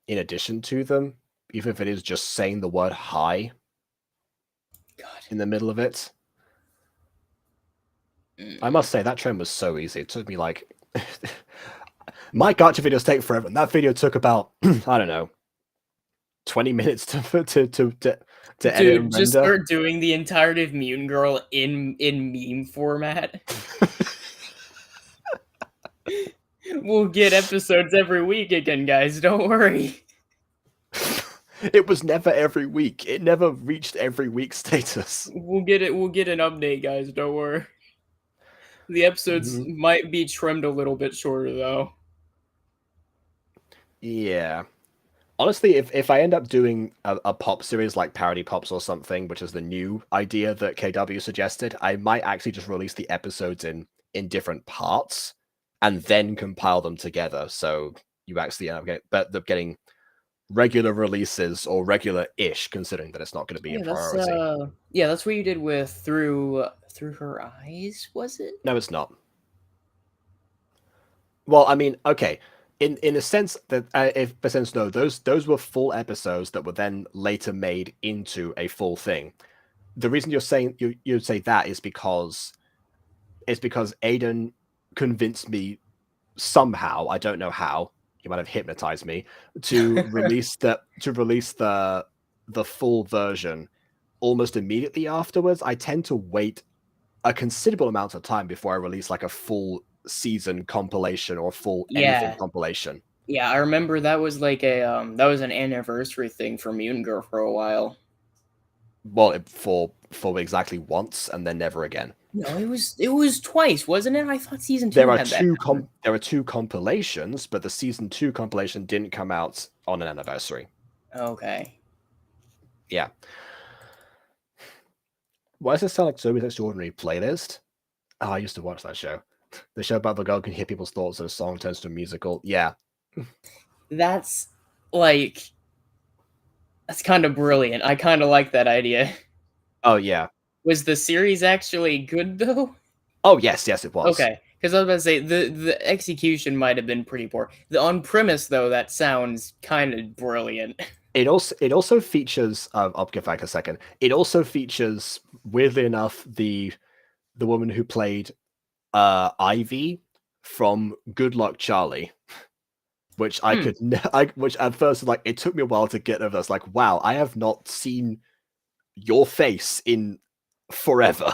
in addition to them, even if it is just saying the word hi God. in the middle of it. I Mm. must say that trend was so easy. It took me like my gacha videos take forever, and that video took about I don't know 20 minutes to edit Dude, and just render. start doing the entirety of Mutant Girl in meme format. We'll get episodes every week again, guys. Don't worry. It was never every week. It never reached every week status. We'll get it. We'll get an update, guys. Don't worry. The episodes Mhm. might be trimmed a little bit shorter, though. Yeah. Honestly, if I end up doing a pop series like Parody Pops or something, which is the new idea that KW suggested, I might actually just release the episodes in different parts and then compile them together. So you actually end up getting regular releases or regular-ish, considering that it's not going to be a priority. That's what you did with through her eyes, was it? No, it's not. Well, I mean, okay, in a sense that if a sense no, those were full episodes that were then later made into a full thing. The reason you're saying you'd say that is because Aiden convinced me somehow, I don't know how, he might have hypnotized me to release the full version almost immediately afterwards. I tend to wait a considerable amount of time before I release like a full season compilation or full anything Yeah, compilation. yeah. I remember that was like a that was an anniversary thing for Mutant Girl for a while. Well, for exactly once and then never again. No, it was twice, wasn't it? I thought season two had that happen. There are two compilations, but the season 2 compilation didn't come out on an anniversary. Okay. Yeah. Why does it sound like Zoe's Extraordinary Playlist? Oh, I used to watch that show. The show about the girl who can hear people's thoughts and a song turns to a musical. Yeah. That's like that's kind of brilliant. I kind of like that idea. Oh yeah. Was the series actually good though? Oh yes, yes it was. Okay, because I was about to say the execution might have been pretty poor. The on premise though, that sounds kind of brilliant. It also features I'll give back a second. It also features weirdly enough the woman who played Ivy from Good Luck Charlie, which I Hmm. could which at first like it took me a while to get over. It's like, wow, I have not seen your face in forever.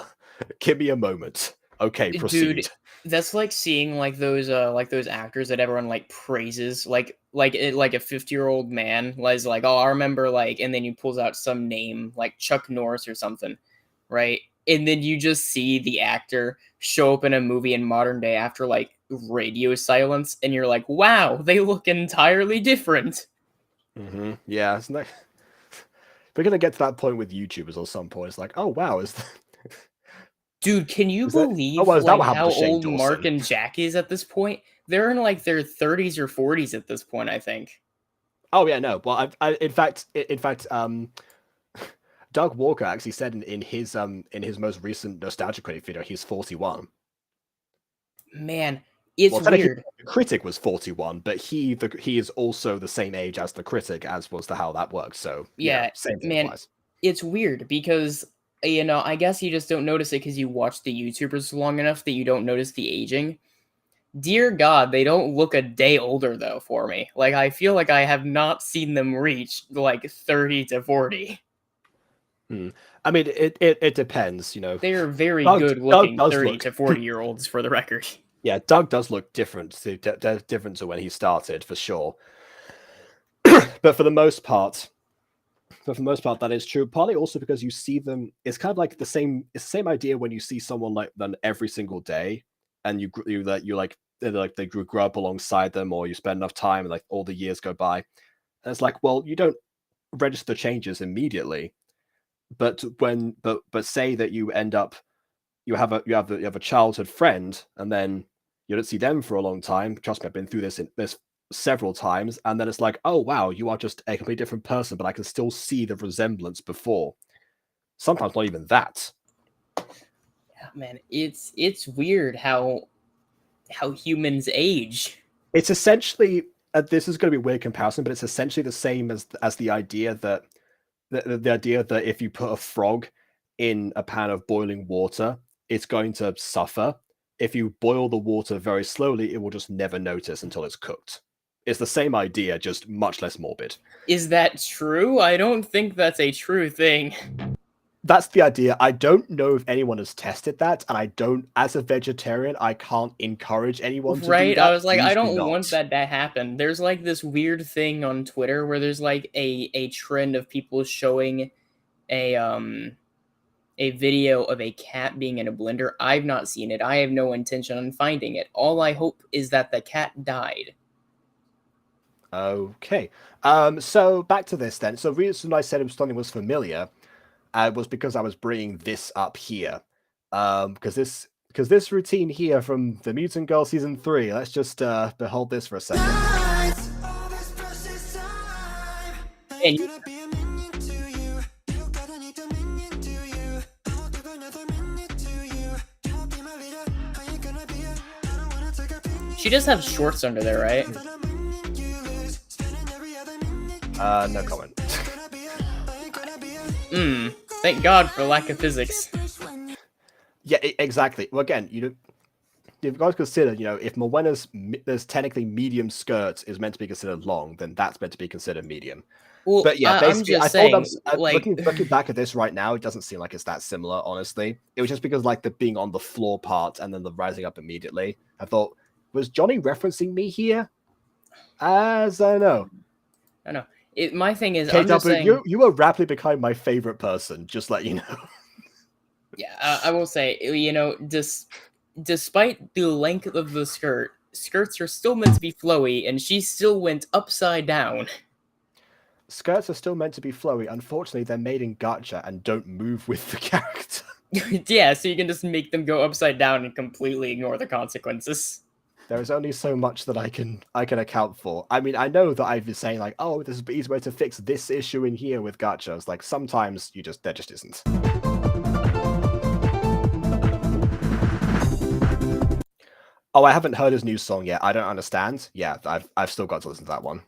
Give me a moment. Okay, Dude, proceed. that's like seeing like those actors that everyone like praises, like a 50-year-old man is like, oh, I remember like, and then he pulls out some name like Chuck Norris or something, right? And then you just see the actor show up in a movie in modern day after like radio silence, and you're like, wow, they look entirely different. Yeah, isn't that... We're gonna get to that point with YouTubers at some point. It's like, oh wow, Dude, can you is that oh believe well, is that like what happened how to Shane old Mark Dawson? and Jack is at this point? They're in like their 30s or 40s at this point, I think. Oh yeah, no. Well, in fact, Doug Walker actually said in his most recent nostalgia critic video he's 41. Man, it's Well, technically, weird. the critic was 41, but he is also the same age as the critic, as was to how that works. So Yeah, same thing man, applies. it's weird because I guess you just don't notice it because you watch the YouTubers long enough that you don't notice the aging. Dear God, they don't look a day older though for me. Like I feel like I have not seen them reach like 30 to 40. I mean, it depends. They are very Doug good Doug looking does 30 look to 40-year-olds for the record. yeah, Doug does look different to when he started for sure. But for the most part, that is true. Partly also because you see them. It's kind of like the same. It's the same idea when you see someone like them every single day, and you they grow up alongside them, or you spend enough time, and like all the years go by. And it's like, well, you don't register changes immediately, but say that you end up you have a childhood friend, and then you don't see them for a long time. Trust me, I've been through this several times, and then it's like, oh wow, you are just a completely different person, but I can still see the resemblance before. Sometimes not even that. Yeah, man, it's weird how humans age. It's essentially this is going to be a weird comparison, but it's essentially the same as the idea that the idea that if you put a frog in a pan of boiling water, it's going to suffer. If you boil the water very slowly, it will just never notice until it's cooked. It's the same idea, just much less morbid. Is that true? I don't think that's a true thing. That's the idea. I don't know if anyone has tested that, and I don't, as a vegetarian, I can't encourage anyone to do Right? I that. was like, I Usually don't want not. that to happen. There's like this weird thing on Twitter where there's like a trend of people showing a video of a cat being in a blender. I've not seen it. I have no intention on finding it. All I hope is that the cat died. Okay. So back to this then. So the reason I said something was familiar was because I was bringing this up here. Because this routine here from the Mutant Girl season 3. Let's just behold this for a second. And she does have shorts under there, right? No comment. Thank God for lack of physics. Yeah, exactly. Well, again, you've got to consider, if Mowena's there's technically medium skirts is meant to be considered long, then that's meant to be considered medium. Well, But yeah, basically, I'm just saying, looking back at this right now, it doesn't seem like it's that similar. Honestly, it was just because like the being on the floor part and then the rising up immediately. I thought, was Johnny referencing me here? As I know. I know. My thing is, KW, I'm just saying, you are rapidly becoming my favorite person. Just let you know. yeah, I will say, despite the length of the skirts are still meant to be flowy, and she still went upside down. Skirts are still meant to be flowy. Unfortunately, they're made in Gacha and don't move with the character. Yeah, so you can just make them go upside down and completely ignore the consequences. There is only so much that I can account for. I mean, I know that I've been saying like, oh, this is an easy way to fix this issue in here with gachas. Like sometimes there just isn't. Oh, I haven't heard his new song yet. I don't understand. Yeah, I've still got to listen to that one.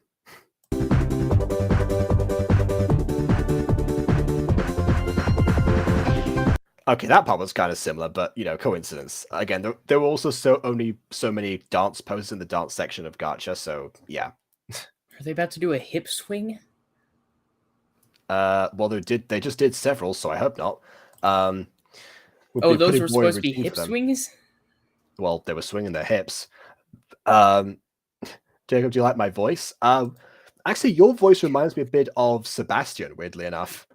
Okay, that part was kind of similar, but coincidence. Again, there were also only so many dance poses in the dance section of Gacha, so yeah. Are they about to do a hip swing? Well, they just did several, so I hope not. Those were supposed to be hip swings? Well, they were swinging their hips. Jacob, do you like my voice? Actually, your voice reminds me a bit of Sebastian, weirdly enough.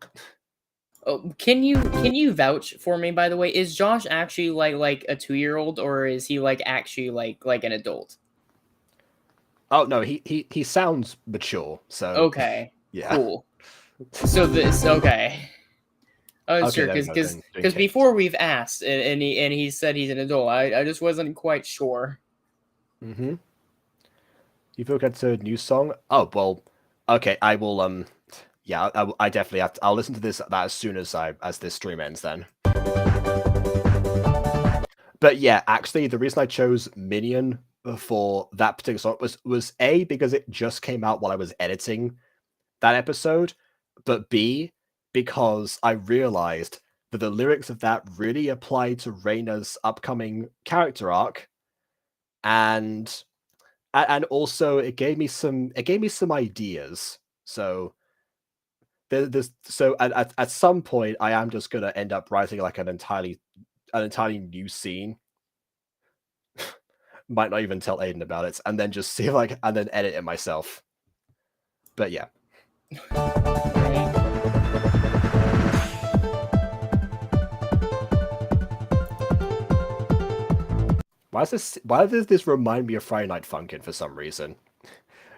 Oh, can you vouch for me, by the way? Is Josh actually like a 2-year-old, or is he actually like an adult? Oh no, he sounds mature. So okay, yeah, cool. So this okay. Oh, sure, because before we've asked and he said he's an adult. I just wasn't quite sure. Mm-hmm. You forgot to new song? Oh well, okay. I will Yeah, I definitely have to. I'll listen to that as soon as this stream ends then. But yeah, actually, the reason I chose Minion for that particular song was A, because it just came out while I was editing that episode, but B, because I realized that the lyrics of that really apply to Reina's upcoming character arc, and also it gave me some ideas. So at some point I am just gonna end up writing like an entirely new scene. Might not even tell Aiden about it, and then just see and then edit it myself. But yeah. Why does this remind me of Friday Night Funkin' for some reason?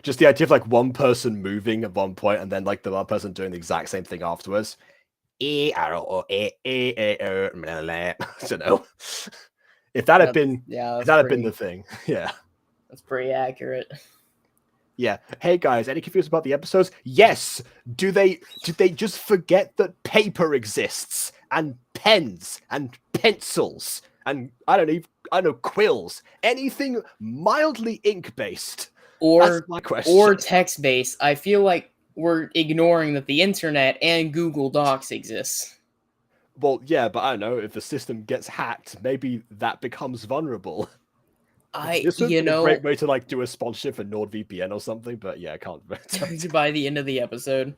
Just the idea of like one person moving at one point and then like the other person doing the exact same thing afterwards. I don't know. If that had been the thing, yeah. That's pretty accurate. Yeah. Hey guys, any confused about the episodes? Yes. Did they just forget that paper exists and pens and pencils and I don't know, quills, anything mildly ink based, or text based? I feel like we're ignoring that the internet and Google Docs exists. Well, yeah, but I don't know, if the system gets hacked, maybe that becomes vulnerable. This would be a great way to like do a sponsorship for NordVPN or something, but yeah, I can't. By the end of the episode.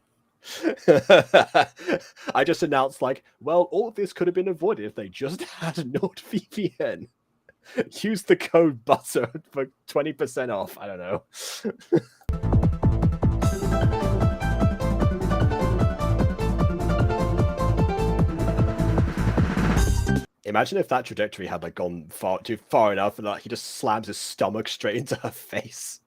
I just announced like, well, all of this could have been avoided if they just had NordVPN. Use the code BUTTER for 20% off. I don't know. Imagine if that trajectory had like gone far enough and like he just slams his stomach straight into her face.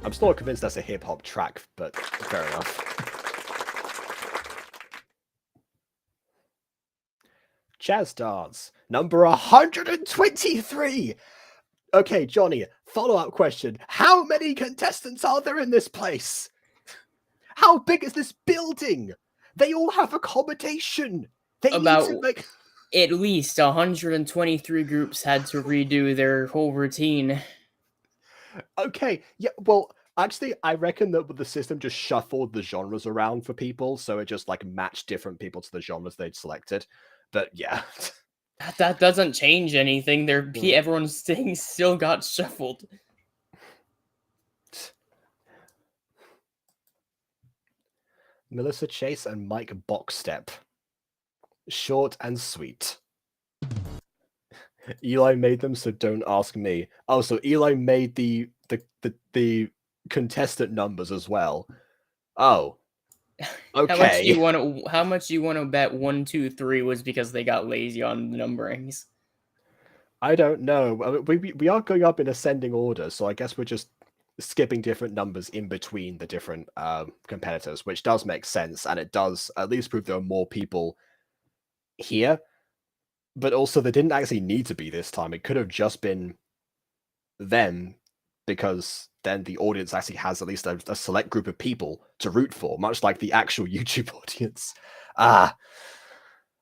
I'm still not convinced that's a hip-hop track, but fair enough. Jazz Dance, number 123! Okay, Johnny, follow-up question. How many contestants are there in this place? How big is this building? They all have accommodation. At least 123 groups had to redo their whole routine. Okay, yeah, well, actually, I reckon that the system just shuffled the genres around for people, so it just like matched different people to the genres they'd selected. But yeah. That doesn't change anything. Everyone's things still got shuffled. Melissa Chase and Mike Bockstep. Short and sweet. Eli made them, so don't ask me. Oh, so Eli made the contestant numbers as well. Oh. Okay. How much do you want to bet 1, 2, 3 was because they got lazy on the numberings? I don't know. We are going up in ascending order, so I guess we're just skipping different numbers in between the different competitors, which does make sense, and it does at least prove there are more people here. But also, they didn't actually need to be this time. It could have just been them, because then the audience actually has at least a select group of people to root for, much like the actual YouTube audience.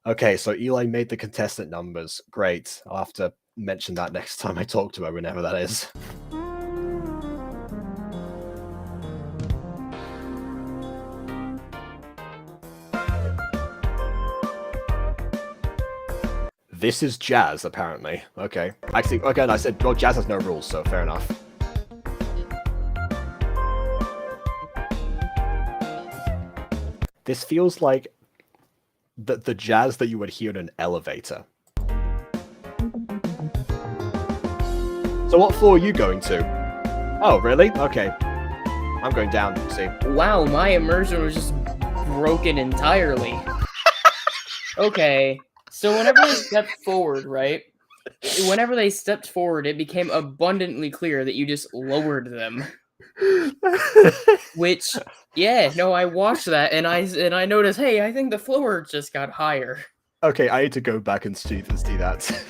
Okay, so Eli made the contestant numbers. Great. I'll have to mention that next time I talk to her, whenever that is. This is Jazz, apparently. Okay. Actually, again, I said, well, Jazz has no rules, so fair enough. This feels like the Jazz that you would hear in an elevator. So what floor are you going to? Oh, really? Okay. I'm going down, see. Wow, my immersion was just broken entirely. Okay. So whenever we step forward, right, Whenever they stepped forward, it became abundantly clear that you just lowered them. Which, yeah, no, I watched that and I noticed, hey, I think the floor just got higher. Okay, I need to go back and see that.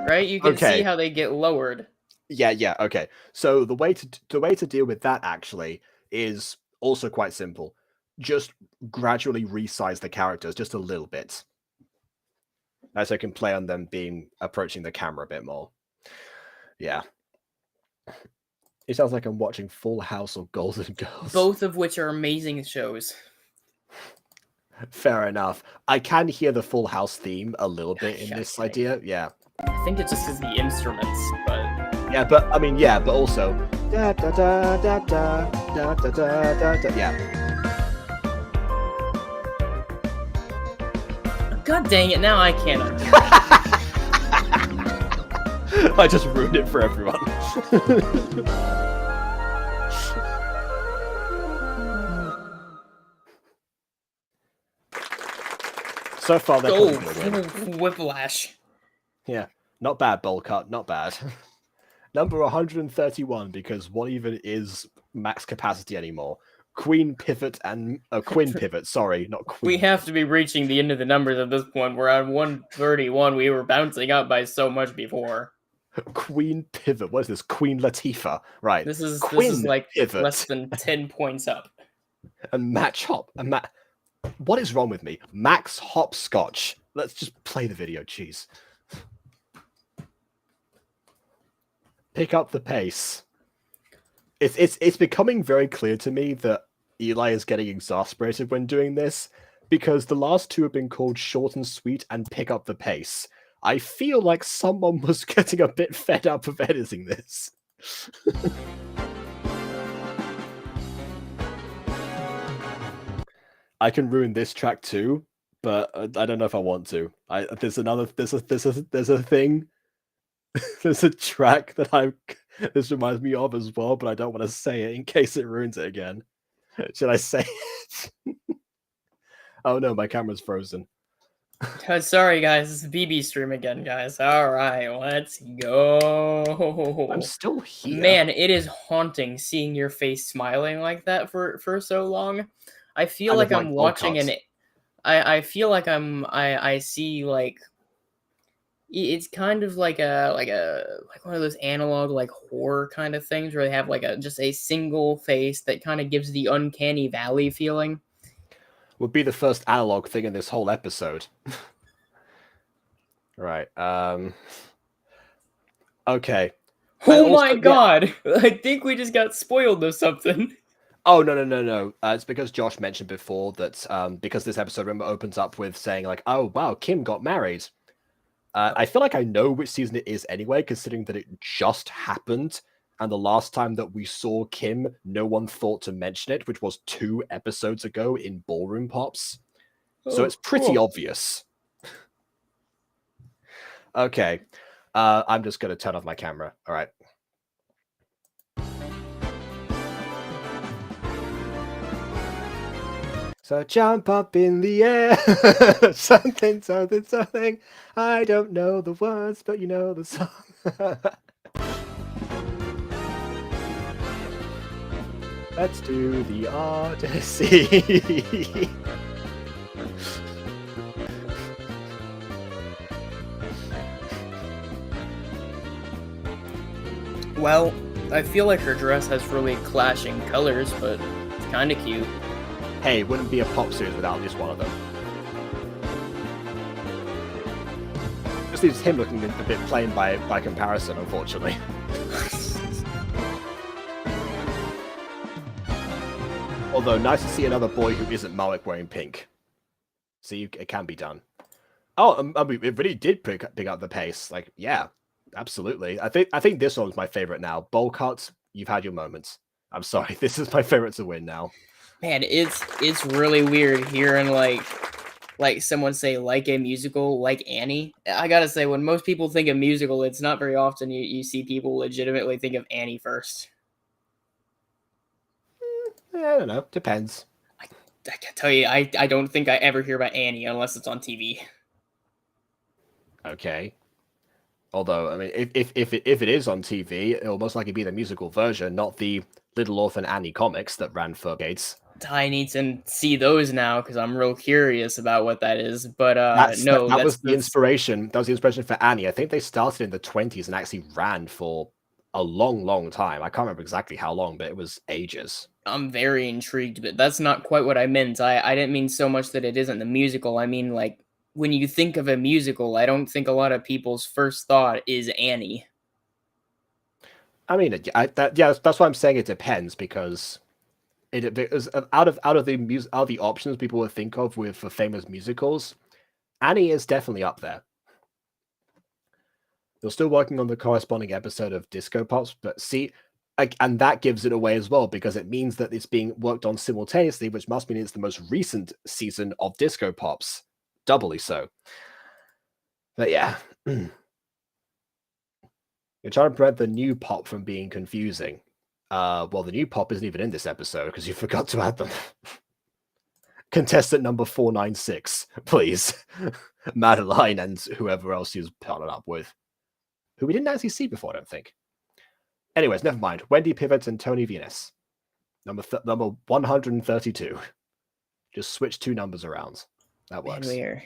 Right? You can see Okay. how they get lowered. Yeah, okay. So the way to deal with that actually is also quite simple. Just gradually resize the characters just a little bit. As I can play on them approaching the camera a bit more. Yeah. It sounds like I'm watching Full House or Golden Girls. Both of which are amazing shows. Fair enough. I can hear the Full House theme a little bit in this Okay. idea. Yeah. I think it's just because the instruments, but Yeah, but I mean, yeah, but also da da da da da da da da da. Yeah. God dang it! Now I can't undo it. I just ruined it for everyone. So far, they're Oh, probably gonna win. whiplash. Yeah, not bad, bowl cut, not bad. Number 131, because what even is max capacity anymore? Queen pivot and Quinn pivot. Sorry, not Queen. We have to be reaching the end of the numbers at this point. We're on 131. We were bouncing up by so much before. Queen pivot. What is this? Queen Latifah. Right. This is Quinn like pivot. less than 10 points up. And match hop. What is wrong with me? Max hopscotch. Let's just play the video. Jeez. Pick up the pace. It's becoming very clear to me that Eli is getting exasperated when doing this, because the last two have been called short and sweet and pick up the pace. I feel like someone was getting a bit fed up of editing this. I can ruin this track too, but I don't know if I want to. There's a thing. There's a track that this reminds me of as well, but I don't want to say it in case it ruins it again. Should I say it? Oh no, my camera's frozen. Sorry, guys. It's the BB stream again, guys. All right, let's go. I'm still here. Man, it is haunting seeing your face smiling like that for so long. I feel like I'm watching an. I feel like I see like. It's kind of like one of those analog like horror kind of things where they have like just a single face that kind of gives the uncanny valley feeling. Would be the first analog thing in this whole episode. Right. Okay. Oh my god! Yeah. I think we just got spoiled or something. Oh no! It's because Josh mentioned before that because this episode remember opens up with saying like, "Oh wow, Kim got married." I feel like I know which season it is anyway, considering that it just happened, and the last time that we saw Kim, no one thought to mention it, which was 2 episodes ago in Ballroom Pops. So it's pretty obvious. Okay. I'm just going to turn off my camera. All right. So jump up in the air. Something, something, something. I don't know the words, but you know the song. Let's do the Odyssey. Well, I feel like her dress has really clashing colors, but it's kind of cute. Hey, it wouldn't be a pop series without at least one of them. Just leaves him looking a bit plain by comparison, unfortunately. Although, nice to see another boy who isn't Malik wearing pink. See, it can be done. Oh, I mean, it really did pick up the pace. Like, yeah, absolutely. I think this one's my favorite now. Bowl cuts, you've had your moments. I'm sorry, this is my favorite to win now. Man, it's really weird hearing like someone say like a musical like Annie. I gotta say, when most people think of musical, it's not very often you see people legitimately think of Annie first. I don't know. Depends. I can tell you, I don't think I ever hear about Annie unless it's on TV. Okay. Although, I mean, if it is on TV, it'll most likely be the musical version, not the Little Orphan Annie comics that ran for decades. I need to see those now because I'm real curious about what that is. But That was the inspiration. That was the inspiration for Annie. I think they started in the 20s and actually ran for a long, long time. I can't remember exactly how long, but it was ages. I'm very intrigued, but that's not quite what I meant. I didn't mean so much that it isn't the musical. I mean, like, when you think of a musical, I don't think a lot of people's first thought is Annie. I mean, that's why I'm saying it depends, because because out of the options people would think of for famous musicals, Annie is definitely up there. They're still working on the corresponding episode of Disco Pops, but see, and that gives it away as well, because it means that it's being worked on simultaneously, which must mean it's the most recent season of Disco Pops, doubly so. But yeah, you're trying to prevent the new pop from being confusing. Well, the new pop isn't even in this episode because you forgot to add them. Contestant number 496, please. Madeline and whoever else she's partnered up with, who we didn't actually see before, I don't think. Anyways, never mind. Wendy Pivot and Tony Venus. Number 132. Just switch two numbers around. That works. Man,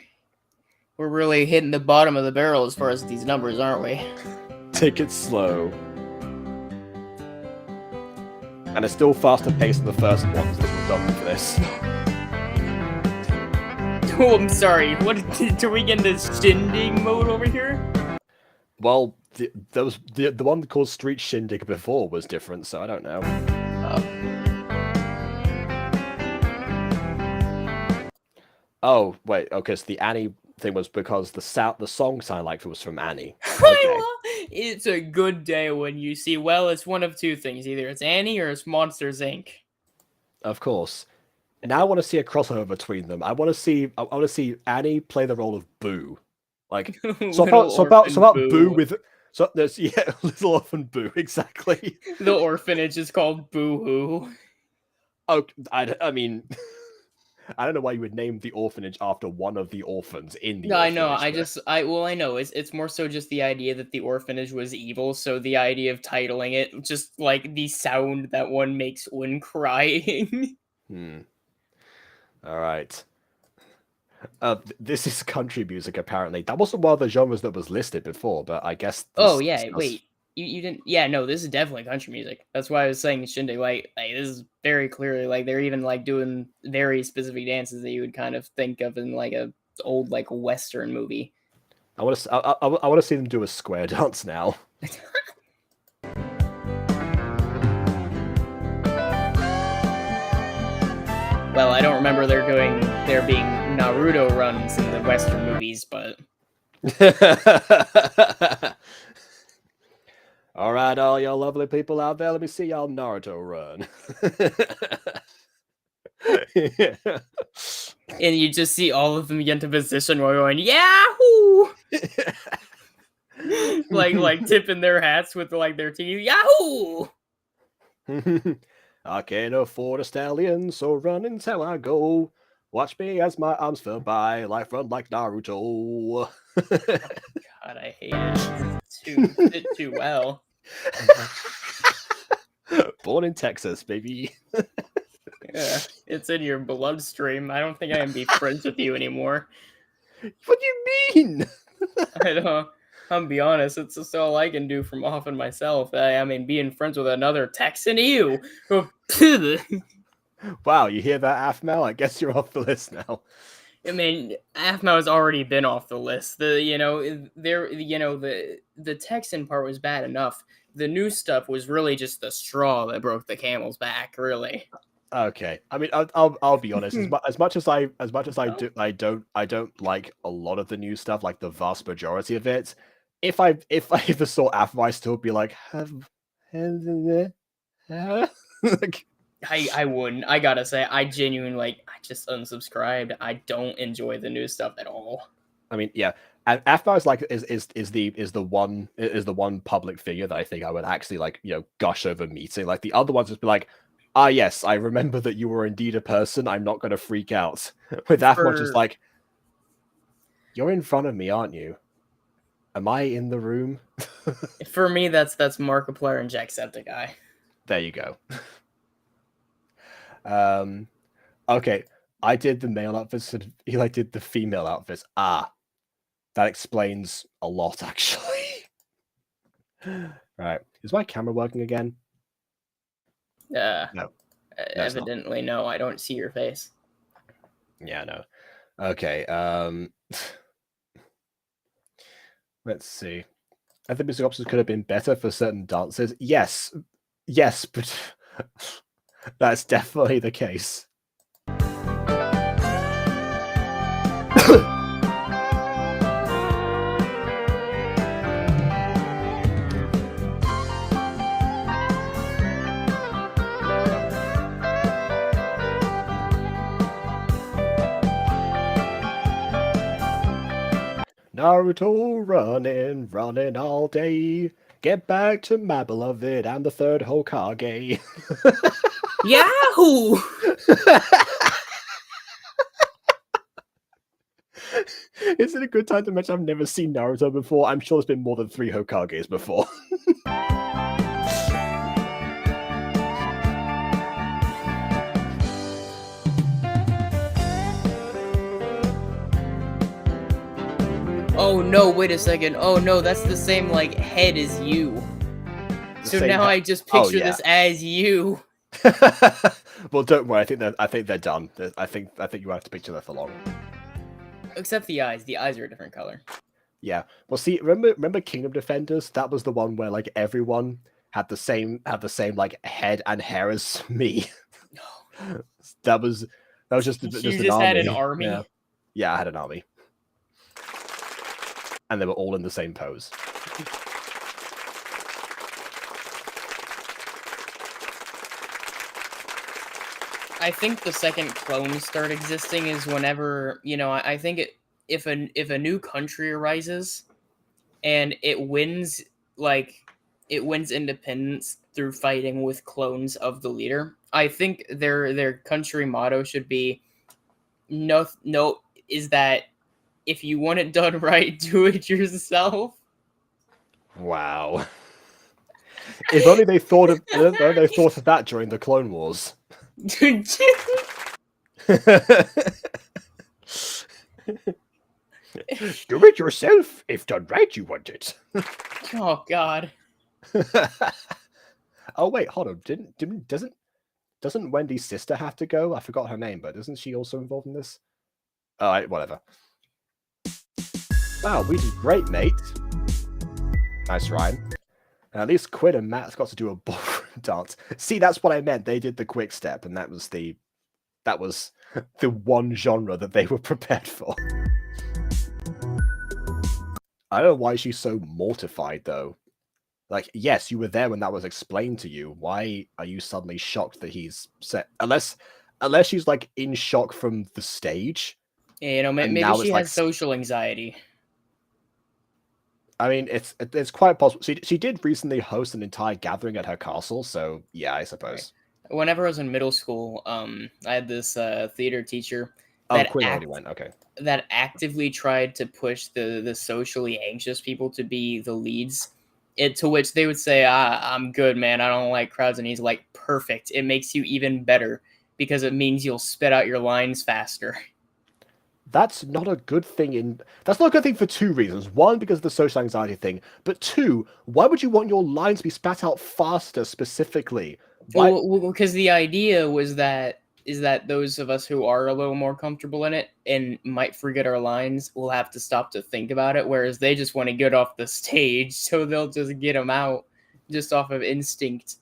we're really hitting the bottom of the barrel as far as these numbers, aren't we? Take it slow. And it's still faster paced than the first ones that were done for this. Oh, I'm sorry. What do we get in this shindig mode over here? Well, the one called Street Shindig before was different, so I don't know. Oh wait, okay. So the Annie thing was because the song sounded like it was from Annie. Okay. It's a good day when you see. Well, it's one of two things: either it's Annie or it's Monsters Inc. Of course. And now I want to see a crossover between them. I want to see Annie play the role of Boo. Like so about Boo with there's Little Orphan Boo, exactly. The orphanage is called Boo Hoo. Oh, I mean, I don't know why you would name the orphanage after one of the orphans in the. No, I know. But... I know. It's more so just the idea that the orphanage was evil. So the idea of titling it, just like the sound that one makes when crying. All right. This is country music, apparently. That wasn't one of the genres that was listed before, but I guess... Oh, yeah, wait. You didn't... Yeah, no, this is definitely country music. That's why I was saying Shindig. Like, this is very clearly, like, they're even, like, doing very specific dances that you would kind of think of in, like, a old, like, Western movie. I want to see them do a square dance now. Well, I don't remember there being Naruto runs in the Western movies, but... All right, all y'all lovely people out there, let me see y'all Naruto run. And you just see all of them get into position where going, Yahoo! like tipping their hats with like their teeth, Yahoo! I can't afford a stallion, so run until I go. Watch me as my arms fill by, life run like Naruto. Oh, God, I hate it. Too well. Born in Texas, baby. Yeah, it's in your bloodstream. I don't think I can be friends with you anymore. What do you mean? I don't. I'm be honest, it's just all I can do from often myself. I mean, being friends with another Texan, you. Wow, you hear that, Afmal? I guess you're off the list now. I mean, Afmal has already been off the list. The Texan part was bad enough. The new stuff was really just the straw that broke the camel's back, really. Okay, I mean, I'll be honest. As much as I don't like a lot of the new stuff, like the vast majority of it. If I ever saw Afro, I still be like, I wouldn't. I gotta say, I genuinely I just unsubscribed. I don't enjoy the new stuff at all. I mean, yeah, and Afro is like is the one public figure that I think I would actually gush over meeting. Like the other ones just be like, Ah, yes, I remember that you were indeed a person. I'm not going to freak out. With that much, it's like, you're in front of me, aren't you? Am I in the room? For me, that's Markiplier and Jacksepticeye. There you go. Okay, I did the male outfits, and Eli did the female outfits. Ah, that explains a lot, actually. Right, is my camera working again? No. Evidently, no. I don't see your face. Yeah, no. Okay. Let's see. I think music options could have been better for certain dances. Yes, but that's definitely the case. Naruto running all day. Get back to my beloved and the third Hokage. Yahoo! Is it a good time to mention I've never seen Naruto before? I'm sure there's been more than 3 Hokages before. Oh no, wait a second. Oh no, that's the same like head as you. So now I just picture this as you. Well, don't worry. I think they're done. I think you have to picture that for long. Except the eyes. The eyes are a different color. Yeah. Well, see, remember Kingdom Defenders? That was the one where like everyone had the same like head and hair as me. that was just You just just an had army. an army? Yeah, I had an army. And they were all in the same pose. I think the second clones start existing is whenever, you know, I think if a new country arises and it wins independence through fighting with clones of the leader, I think their country motto should be no is that if you want it done right, do it yourself. Wow. If only they thought of that during the Clone Wars. Do it yourself. If done right, you want it. Oh God. Oh wait, hold on. Doesn't Wendy's sister have to go? I forgot her name, but isn't she also involved in this? Oh, whatever. Wow, we did great, mate. Nice rhyme. At least Quinn and Matt's got to do a ballroom dance. See, that's what I meant. They did the quick step, and that was the one genre that they were prepared for. I don't know why she's so mortified, though. Like, yes, you were there when that was explained to you. Why are you suddenly shocked that he's set? Unless she's like in shock from the stage. Yeah, you know, maybe she has social anxiety. I mean, it's quite possible. She did recently host an entire gathering at her castle, so yeah, I suppose. Right. Whenever I was in middle school, I had this theater teacher that Quinn already went. Okay. That actively tried to push the socially anxious people to be the leads. To which they would say, I'm good, man. I don't like crowds. And he's like, perfect. It makes you even better because it means you'll spit out your lines faster. That's not a good thing that's not a good thing for 2 reasons. 1, because of the social anxiety thing, but 2, why would you want your lines to be spat out faster specifically? Well, because the idea was that those of us who are a little more comfortable in it and might forget our lines will have to stop to think about it, whereas they just want to get off the stage, so they'll just get them out just off of instinct.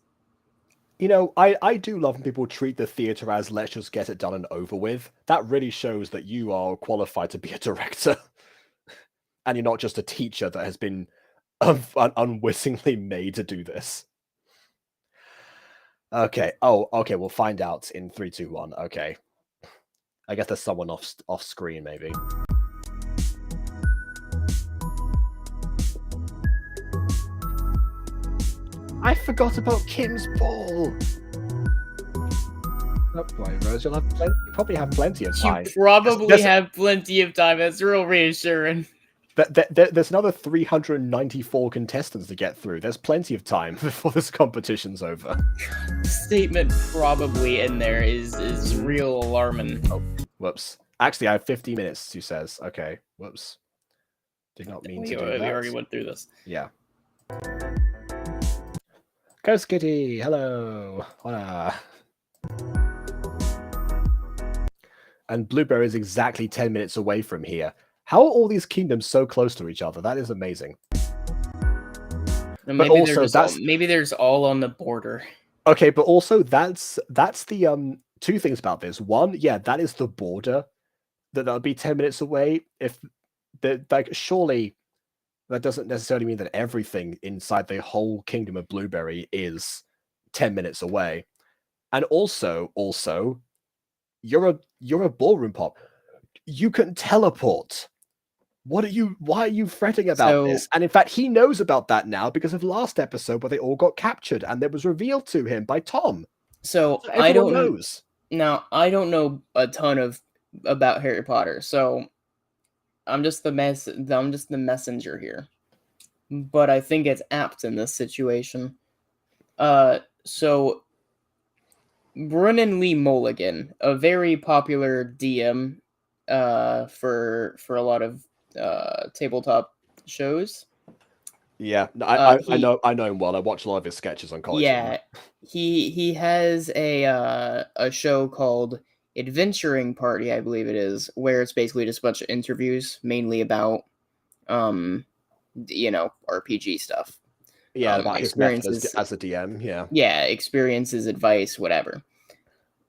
You know, I do love when people treat the theatre as let's just get it done and over with. That really shows that you are qualified to be a director. And you're not just a teacher that has been unwittingly made to do this. Okay. Oh, okay. We'll find out in 3, 2, 1. Okay. I guess there's someone off screen, maybe. I forgot about Kim's ball. Oh, boy, Rose, you'll probably have plenty of time. You probably have plenty of time. That's real reassuring. There's another 394 contestants to get through. There's plenty of time before this competition's over. Statement probably in there is real alarming. Oh, whoops. Actually, I have 50 minutes, she says. Okay, whoops. Did not mean to do that. We already went through this. Yeah. Ghost Kitty, hello. Hola. And Blueberry is exactly 10 minutes away from here. How are all these kingdoms so close to each other? That is amazing. And maybe also maybe there's all on the border. Okay, but also that's the two things about this. One, yeah, that is the border. That would be 10 minutes away. If the surely that doesn't necessarily mean that everything inside the whole kingdom of Blueberry is 10 minutes away. And also, you're a ballroom pop. You can teleport. Why are you fretting about this? And in fact, he knows about that now because of last episode where they all got captured and that was revealed to him by Tom. So I don't know. Now, I don't know a ton about Harry Potter, so I'm just the messenger here. But I think it's apt in this situation. So Brennan Lee Mulligan, a very popular DM for a lot of tabletop shows. Yeah, I know him well. I watch a lot of his sketches on college. Yeah, he has a show called Adventuring Party, I believe it is, where it's basically just a bunch of interviews, mainly about RPG stuff. Yeah, about his methods as a DM. Yeah, experiences, advice, whatever.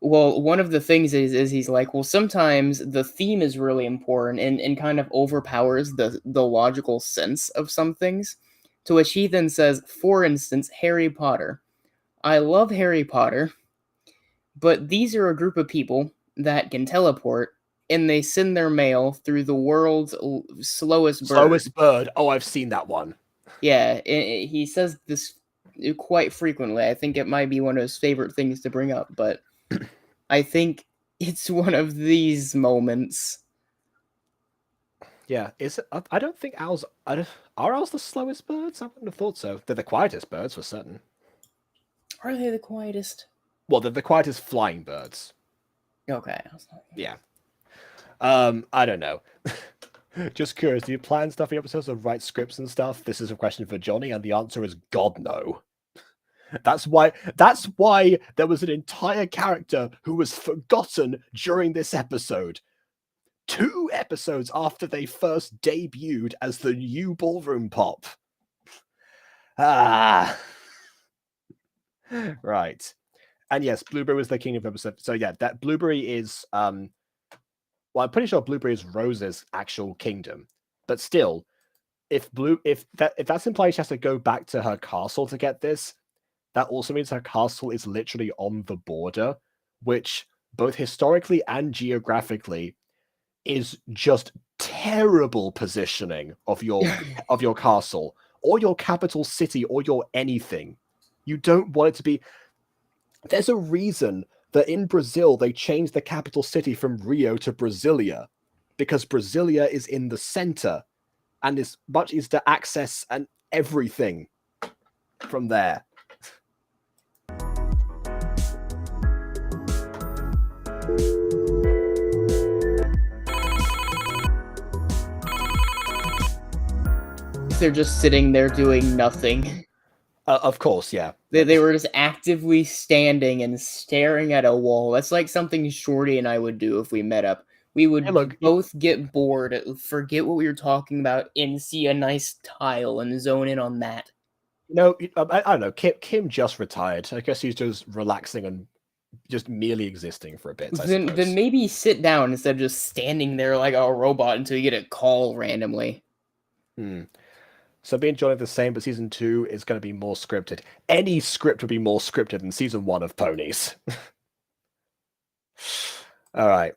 Well, one of the things is he's like, well, sometimes the theme is really important and kind of overpowers the logical sense of some things. To which he then says, for instance, Harry Potter. I love Harry Potter, but these are a group of people that can teleport, and they send their mail through the world's slowest bird. Slowest bird. Oh, I've seen that one. Yeah, he says this quite frequently. I think it might be one of his favorite things to bring up, but I think it's one of these moments. Yeah, is it? I don't think owls are owls the slowest birds. I wouldn't have thought so. They're the quietest birds for certain. Are they the quietest? Well, they're the quietest flying birds. Okay. Yeah. I don't know. Just curious, do you plan stuff for episodes or write scripts and stuff? This is a question for Johnny, and the answer is God no. That's why there was an entire character who was forgotten during this episode. 2 episodes after they first debuted as the new Ballroom Pop. Right. And yes, Blueberry was the king of episode. So yeah, that Blueberry is well, I'm pretty sure Blueberry is Rose's actual kingdom. But still, if that's implied she has to go back to her castle to get this, that also means her castle is literally on the border, which both historically and geographically is just terrible positioning of your castle or your capital city or your anything. You don't want it to be. There's a reason that in Brazil they changed the capital city from Rio to Brasilia, because Brasilia is in the center and is much easier to access and everything from there. They're just sitting there doing nothing. Of course, yeah. They were just actively standing and staring at a wall. That's like something Shorty and I would do if we met up. We would both get bored, forget what we were talking about, and see a nice tile and zone in on that. No, I don't know. Kim just retired. I guess he's just relaxing and just merely existing for a bit. Then maybe sit down instead of just standing there like a robot until you get a call randomly. So being Johnny the same, but season 2 is going to be more scripted. Any script would be more scripted than season 1 of Ponies. All right.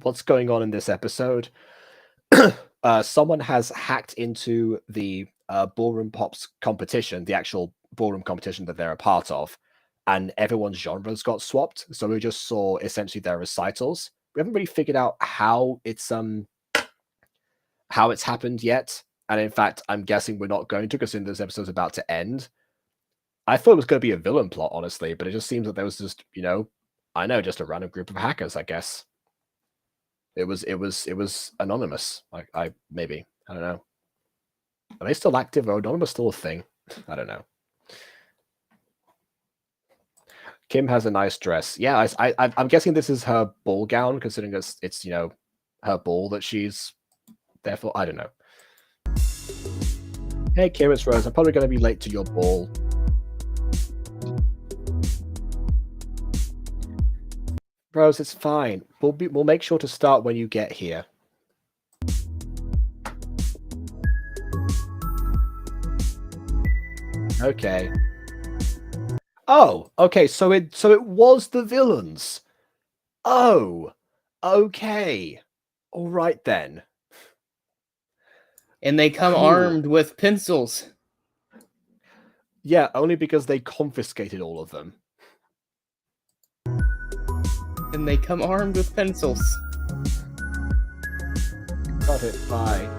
What's going on in this episode? Someone has hacked into the Ballroom Pops competition, the actual ballroom competition that they're a part of. and everyone's genres got swapped. So we just saw essentially their recitals. We haven't really figured out how it's happened yet. And in fact, I'm guessing we're not going to, because this episode's about to end. I thought it was going to be a villain plot, honestly, but it just seems that there was just, just a random group of hackers, I guess. It was anonymous. I don't know. Are they still active? Or anonymous still a thing? I don't know. Kim has a nice dress. Yeah, I'm guessing this is her ball gown, considering it's her ball that she's there for. I don't know. Hey, Kim, it's Rose. I'm probably going to be late to your ball. Rose, it's fine. We'll make sure to start when you get here. Okay. Oh, okay. So it was the villains. Oh, okay. All right then. And they come Cool. armed with pencils. Yeah, only because they confiscated all of them. And they come armed with pencils. Got it. Bye.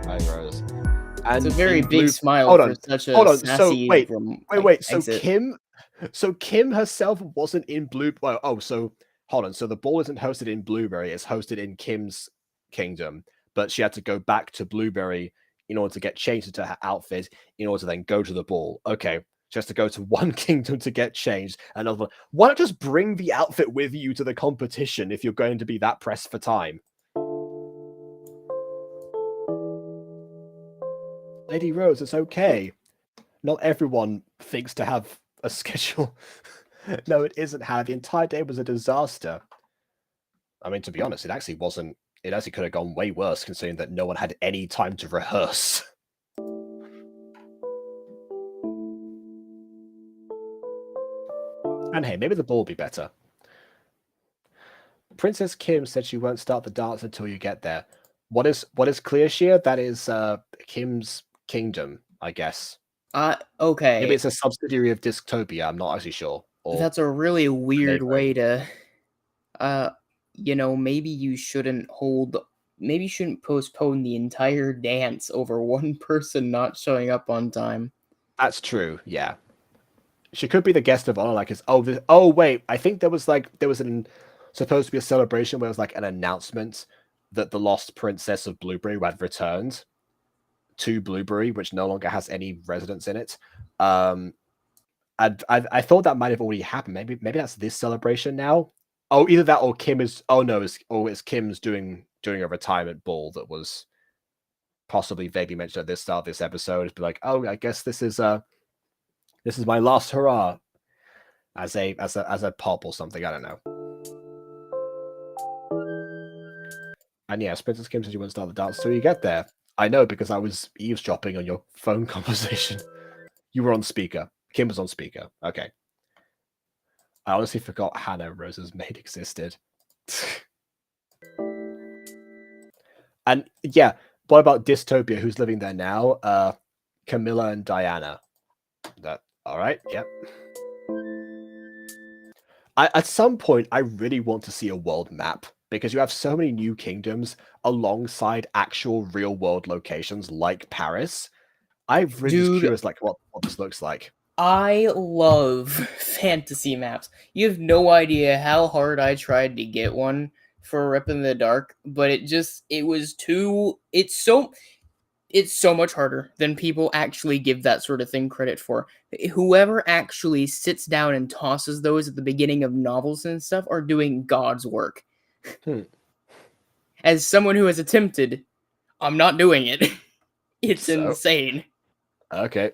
Bye, Rose. And it's a very big smile for such a sassy. Wait. So Kim herself wasn't in Blue. Well, so hold on. So the ball isn't hosted in Blueberry; it's hosted in Kim's kingdom. But she had to go back to Blueberry in order to get changed into her outfit, in order to then go to the ball. Okay, she has to go to one kingdom to get changed. Another one. Why not just bring the outfit with you to the competition if you're going to be that pressed for time? Lady Rose, it's okay. Not everyone thinks to have a schedule. No, it isn't how. The entire day was a disaster. I mean, to be honest, it actually wasn't. It actually could have gone way worse, considering that no one had any time to rehearse. And hey, maybe the ball will be better. Princess Kim said she won't start the dance until you get there. What is Clear Shear? That is Kim's kingdom, I guess. Okay. Maybe it's a subsidiary of Disctopia. I'm not actually sure. That's a really weird way to, maybe you shouldn't postpone the entire dance over one person not showing up on time. That's true. Yeah, she could be the guest of honor. Like, wait, I think there was supposed to be a celebration where it was like an announcement that the lost princess of Blueberry had returned to Blueberry, which no longer has any residents in it. I thought that might have already happened. Maybe that's this celebration now. Oh, either that or Kim is. Oh no, it's Kim's doing a retirement ball that was possibly vaguely mentioned at this start of this episode. Be like, oh, I guess this is my last hurrah as a pop or something. I don't know. And yes, Princess Kim says you won't start the dance till you get there. I know, because I was eavesdropping on your phone conversation. You were on speaker. Kim was on speaker. Okay. I honestly forgot Hannah, Rose's maid, existed. And yeah, what about Dystopia? Who's living there now? Camilla and Diana. That all right? Yep. At some point, I really want to see a world map, because you have so many new kingdoms alongside actual real world locations like Paris. I'm really just curious, like what this looks like. I love fantasy maps. You have no idea how hard I tried to get one for Rip in the Dark, but it's so much harder than people actually give that sort of thing credit for. Whoever actually sits down and tosses those at the beginning of novels and stuff are doing God's work. As someone who has attempted, I'm not doing it. It's insane. Okay.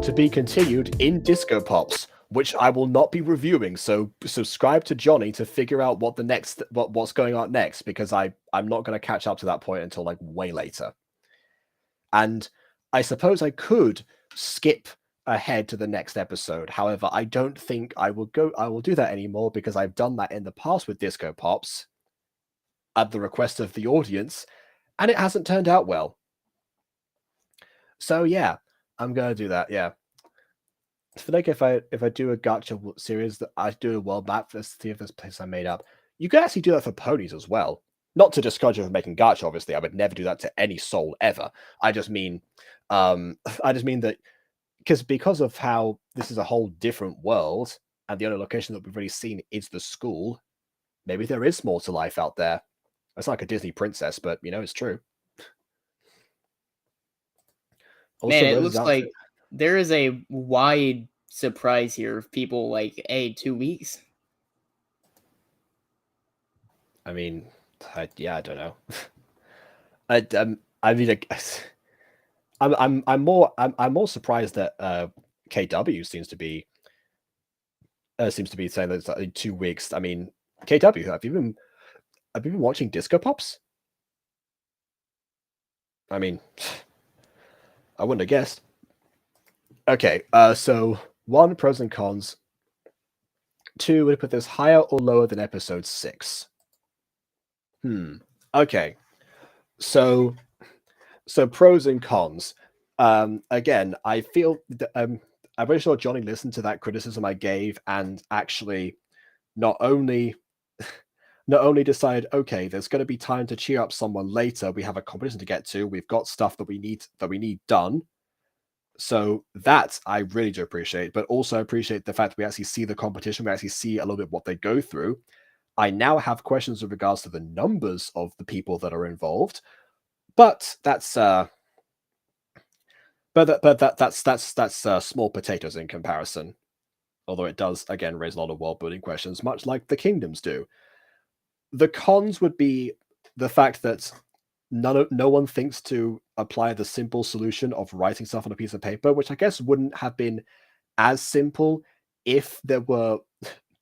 To be continued in Disco Pops, which I will not be reviewing, so subscribe to Johnny to figure out what's going on next, because I'm not going to catch up to that point until like way later. And I suppose I could skip ahead to the next episode. However, I don't think I will do that anymore, because I've done that in the past with Disco Pops at the request of the audience, and it hasn't turned out well. So yeah, I'm gonna do that. Yeah, I feel like if I do a gacha series that I do a world map for see if this place I made up, you could actually do that for ponies as well. Not to discourage you from making gacha, obviously. I would never do that to any soul ever. I just mean, I just mean that because of how this is a whole different world, and the only location that we've really seen is the school. Maybe there is more to life out there. It's like a Disney princess, but it's true. Also, Man, it Rose's looks outfit. like there is a wide surprise here of people like, hey, 2 weeks. I mean, yeah, I don't know. I mean, I'm more surprised that KW seems to be saying that it's like in 2 weeks. I mean, KW, have you been watching Disco Pops? I mean, I wouldn't have guessed. Okay, so 1, pros and cons. 2, would put this higher or lower than episode 6? Okay, so pros and cons. Again, I feel that, I'm pretty sure Johnny listened to that criticism I gave and actually not only decide, okay, there's going to be time to cheer up someone later. We have a competition to get to. We've got stuff that we need done. So that I really do appreciate, but also appreciate the fact that we actually see the competition. We actually see a little bit what they go through. I now have questions with regards to the numbers of the people that are involved, but that's small potatoes in comparison. Although it does again raise a lot of world building questions, much like the kingdoms do. The cons would be the fact that no one thinks to apply the simple solution of writing stuff on a piece of paper, which I guess wouldn't have been as simple if there were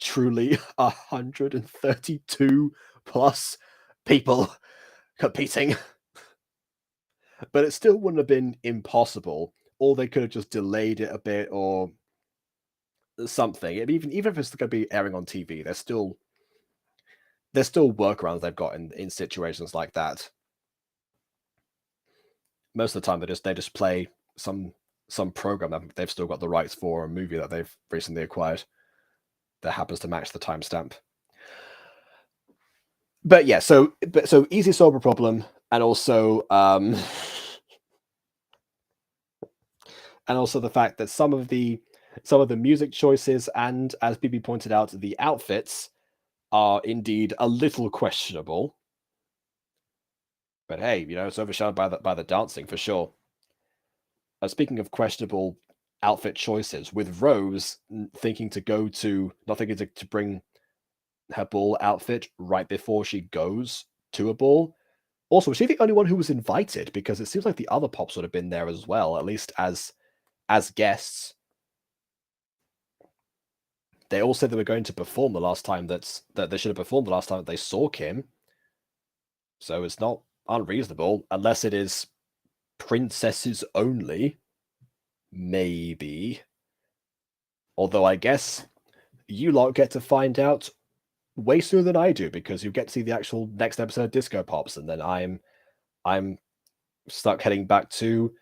truly 132 plus people competing. But it still wouldn't have been impossible, or they could have just delayed it a bit or something. Even if it's going to be airing on TV, there's still workarounds they've got in situations like that. Most of the time, they just play some program that they've still got the rights for, a movie that they've recently acquired that happens to match the timestamp. But yeah, so easy solve a problem, and also the fact that some of the music choices and, as BB pointed out, the outfits are indeed a little questionable. But hey, it's overshadowed by the dancing for sure. Speaking of questionable outfit choices, with Rose not thinking to bring her ball outfit right before she goes to a ball. Also, was she the only one who was invited? Because it seems like the other Pops would have been there as well, at least as guests. They all said they were going to perform the last time that they should have performed the last time that they saw Kim. So it's not unreasonable, unless it is princesses only. Maybe. Although I guess you lot get to find out way sooner than I do, because you get to see the actual next episode of Disco Pops, and then I'm stuck heading back to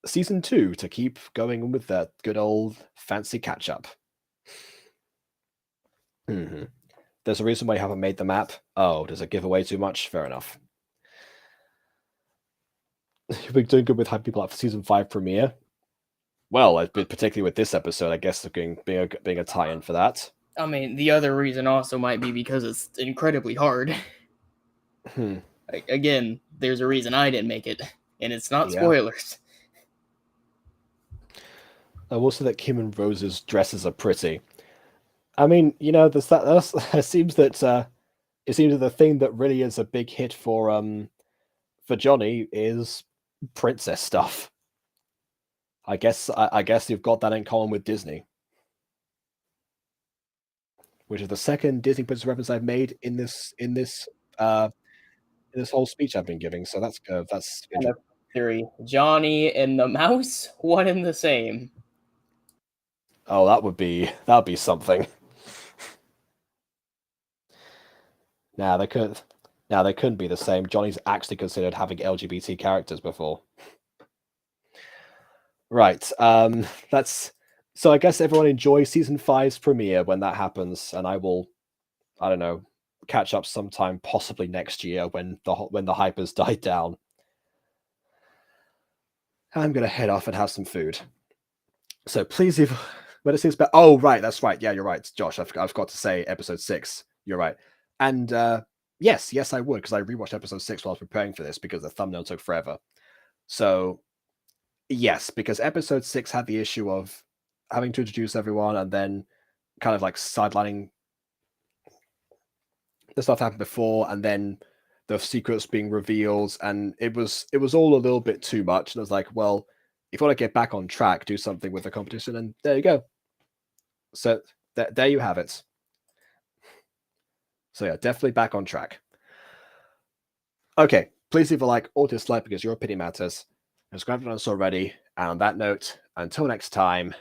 season 2 to keep going with that good old fancy catch up. There's a reason why you haven't made the map. Oh, does it give away too much? Fair enough. You've been doing good with hyping people up for season 5 premiere. Well, particularly with this episode, I guess being a tie-in for that. I mean, the other reason also might be because it's incredibly hard. Again, there's a reason I didn't make it, and it's not spoilers. I will say that Kim and Rose's dresses are pretty. I mean, it seems that the thing that really is a big hit for Johnny is princess stuff. I guess you've got that in common with Disney, which is the second Disney princess reference I've made in this whole speech I've been giving. So that's kind of theory. Johnny and the mouse, one and the same. Oh, that would be something. Nah, Now, they couldn't be the same. Johnny's actually considered having LGBT characters before. Right. That's... So I guess everyone enjoy season 5's premiere when that happens, and I will, I don't know, catch up sometime possibly next year when the hype has died down. I'm gonna head off and have some food. So please, if when it seems better. Oh, right, that's right. Yeah, you're right, Josh. I've got to say episode 6. You're right. And yes, I would, because I rewatched episode 6 while I was preparing for this because the thumbnail took forever. So yes, because episode 6 had the issue of having to introduce everyone and then kind of like sidelining the stuff that happened before, and then the secrets being revealed, and it was all a little bit too much. And I was like, well, if you want to get back on track, do something with the competition, and there you go. So there you have it. So yeah, definitely back on track. Okay, please leave a like or dislike because your opinion matters. Subscribe if you haven't already. And on that note, until next time.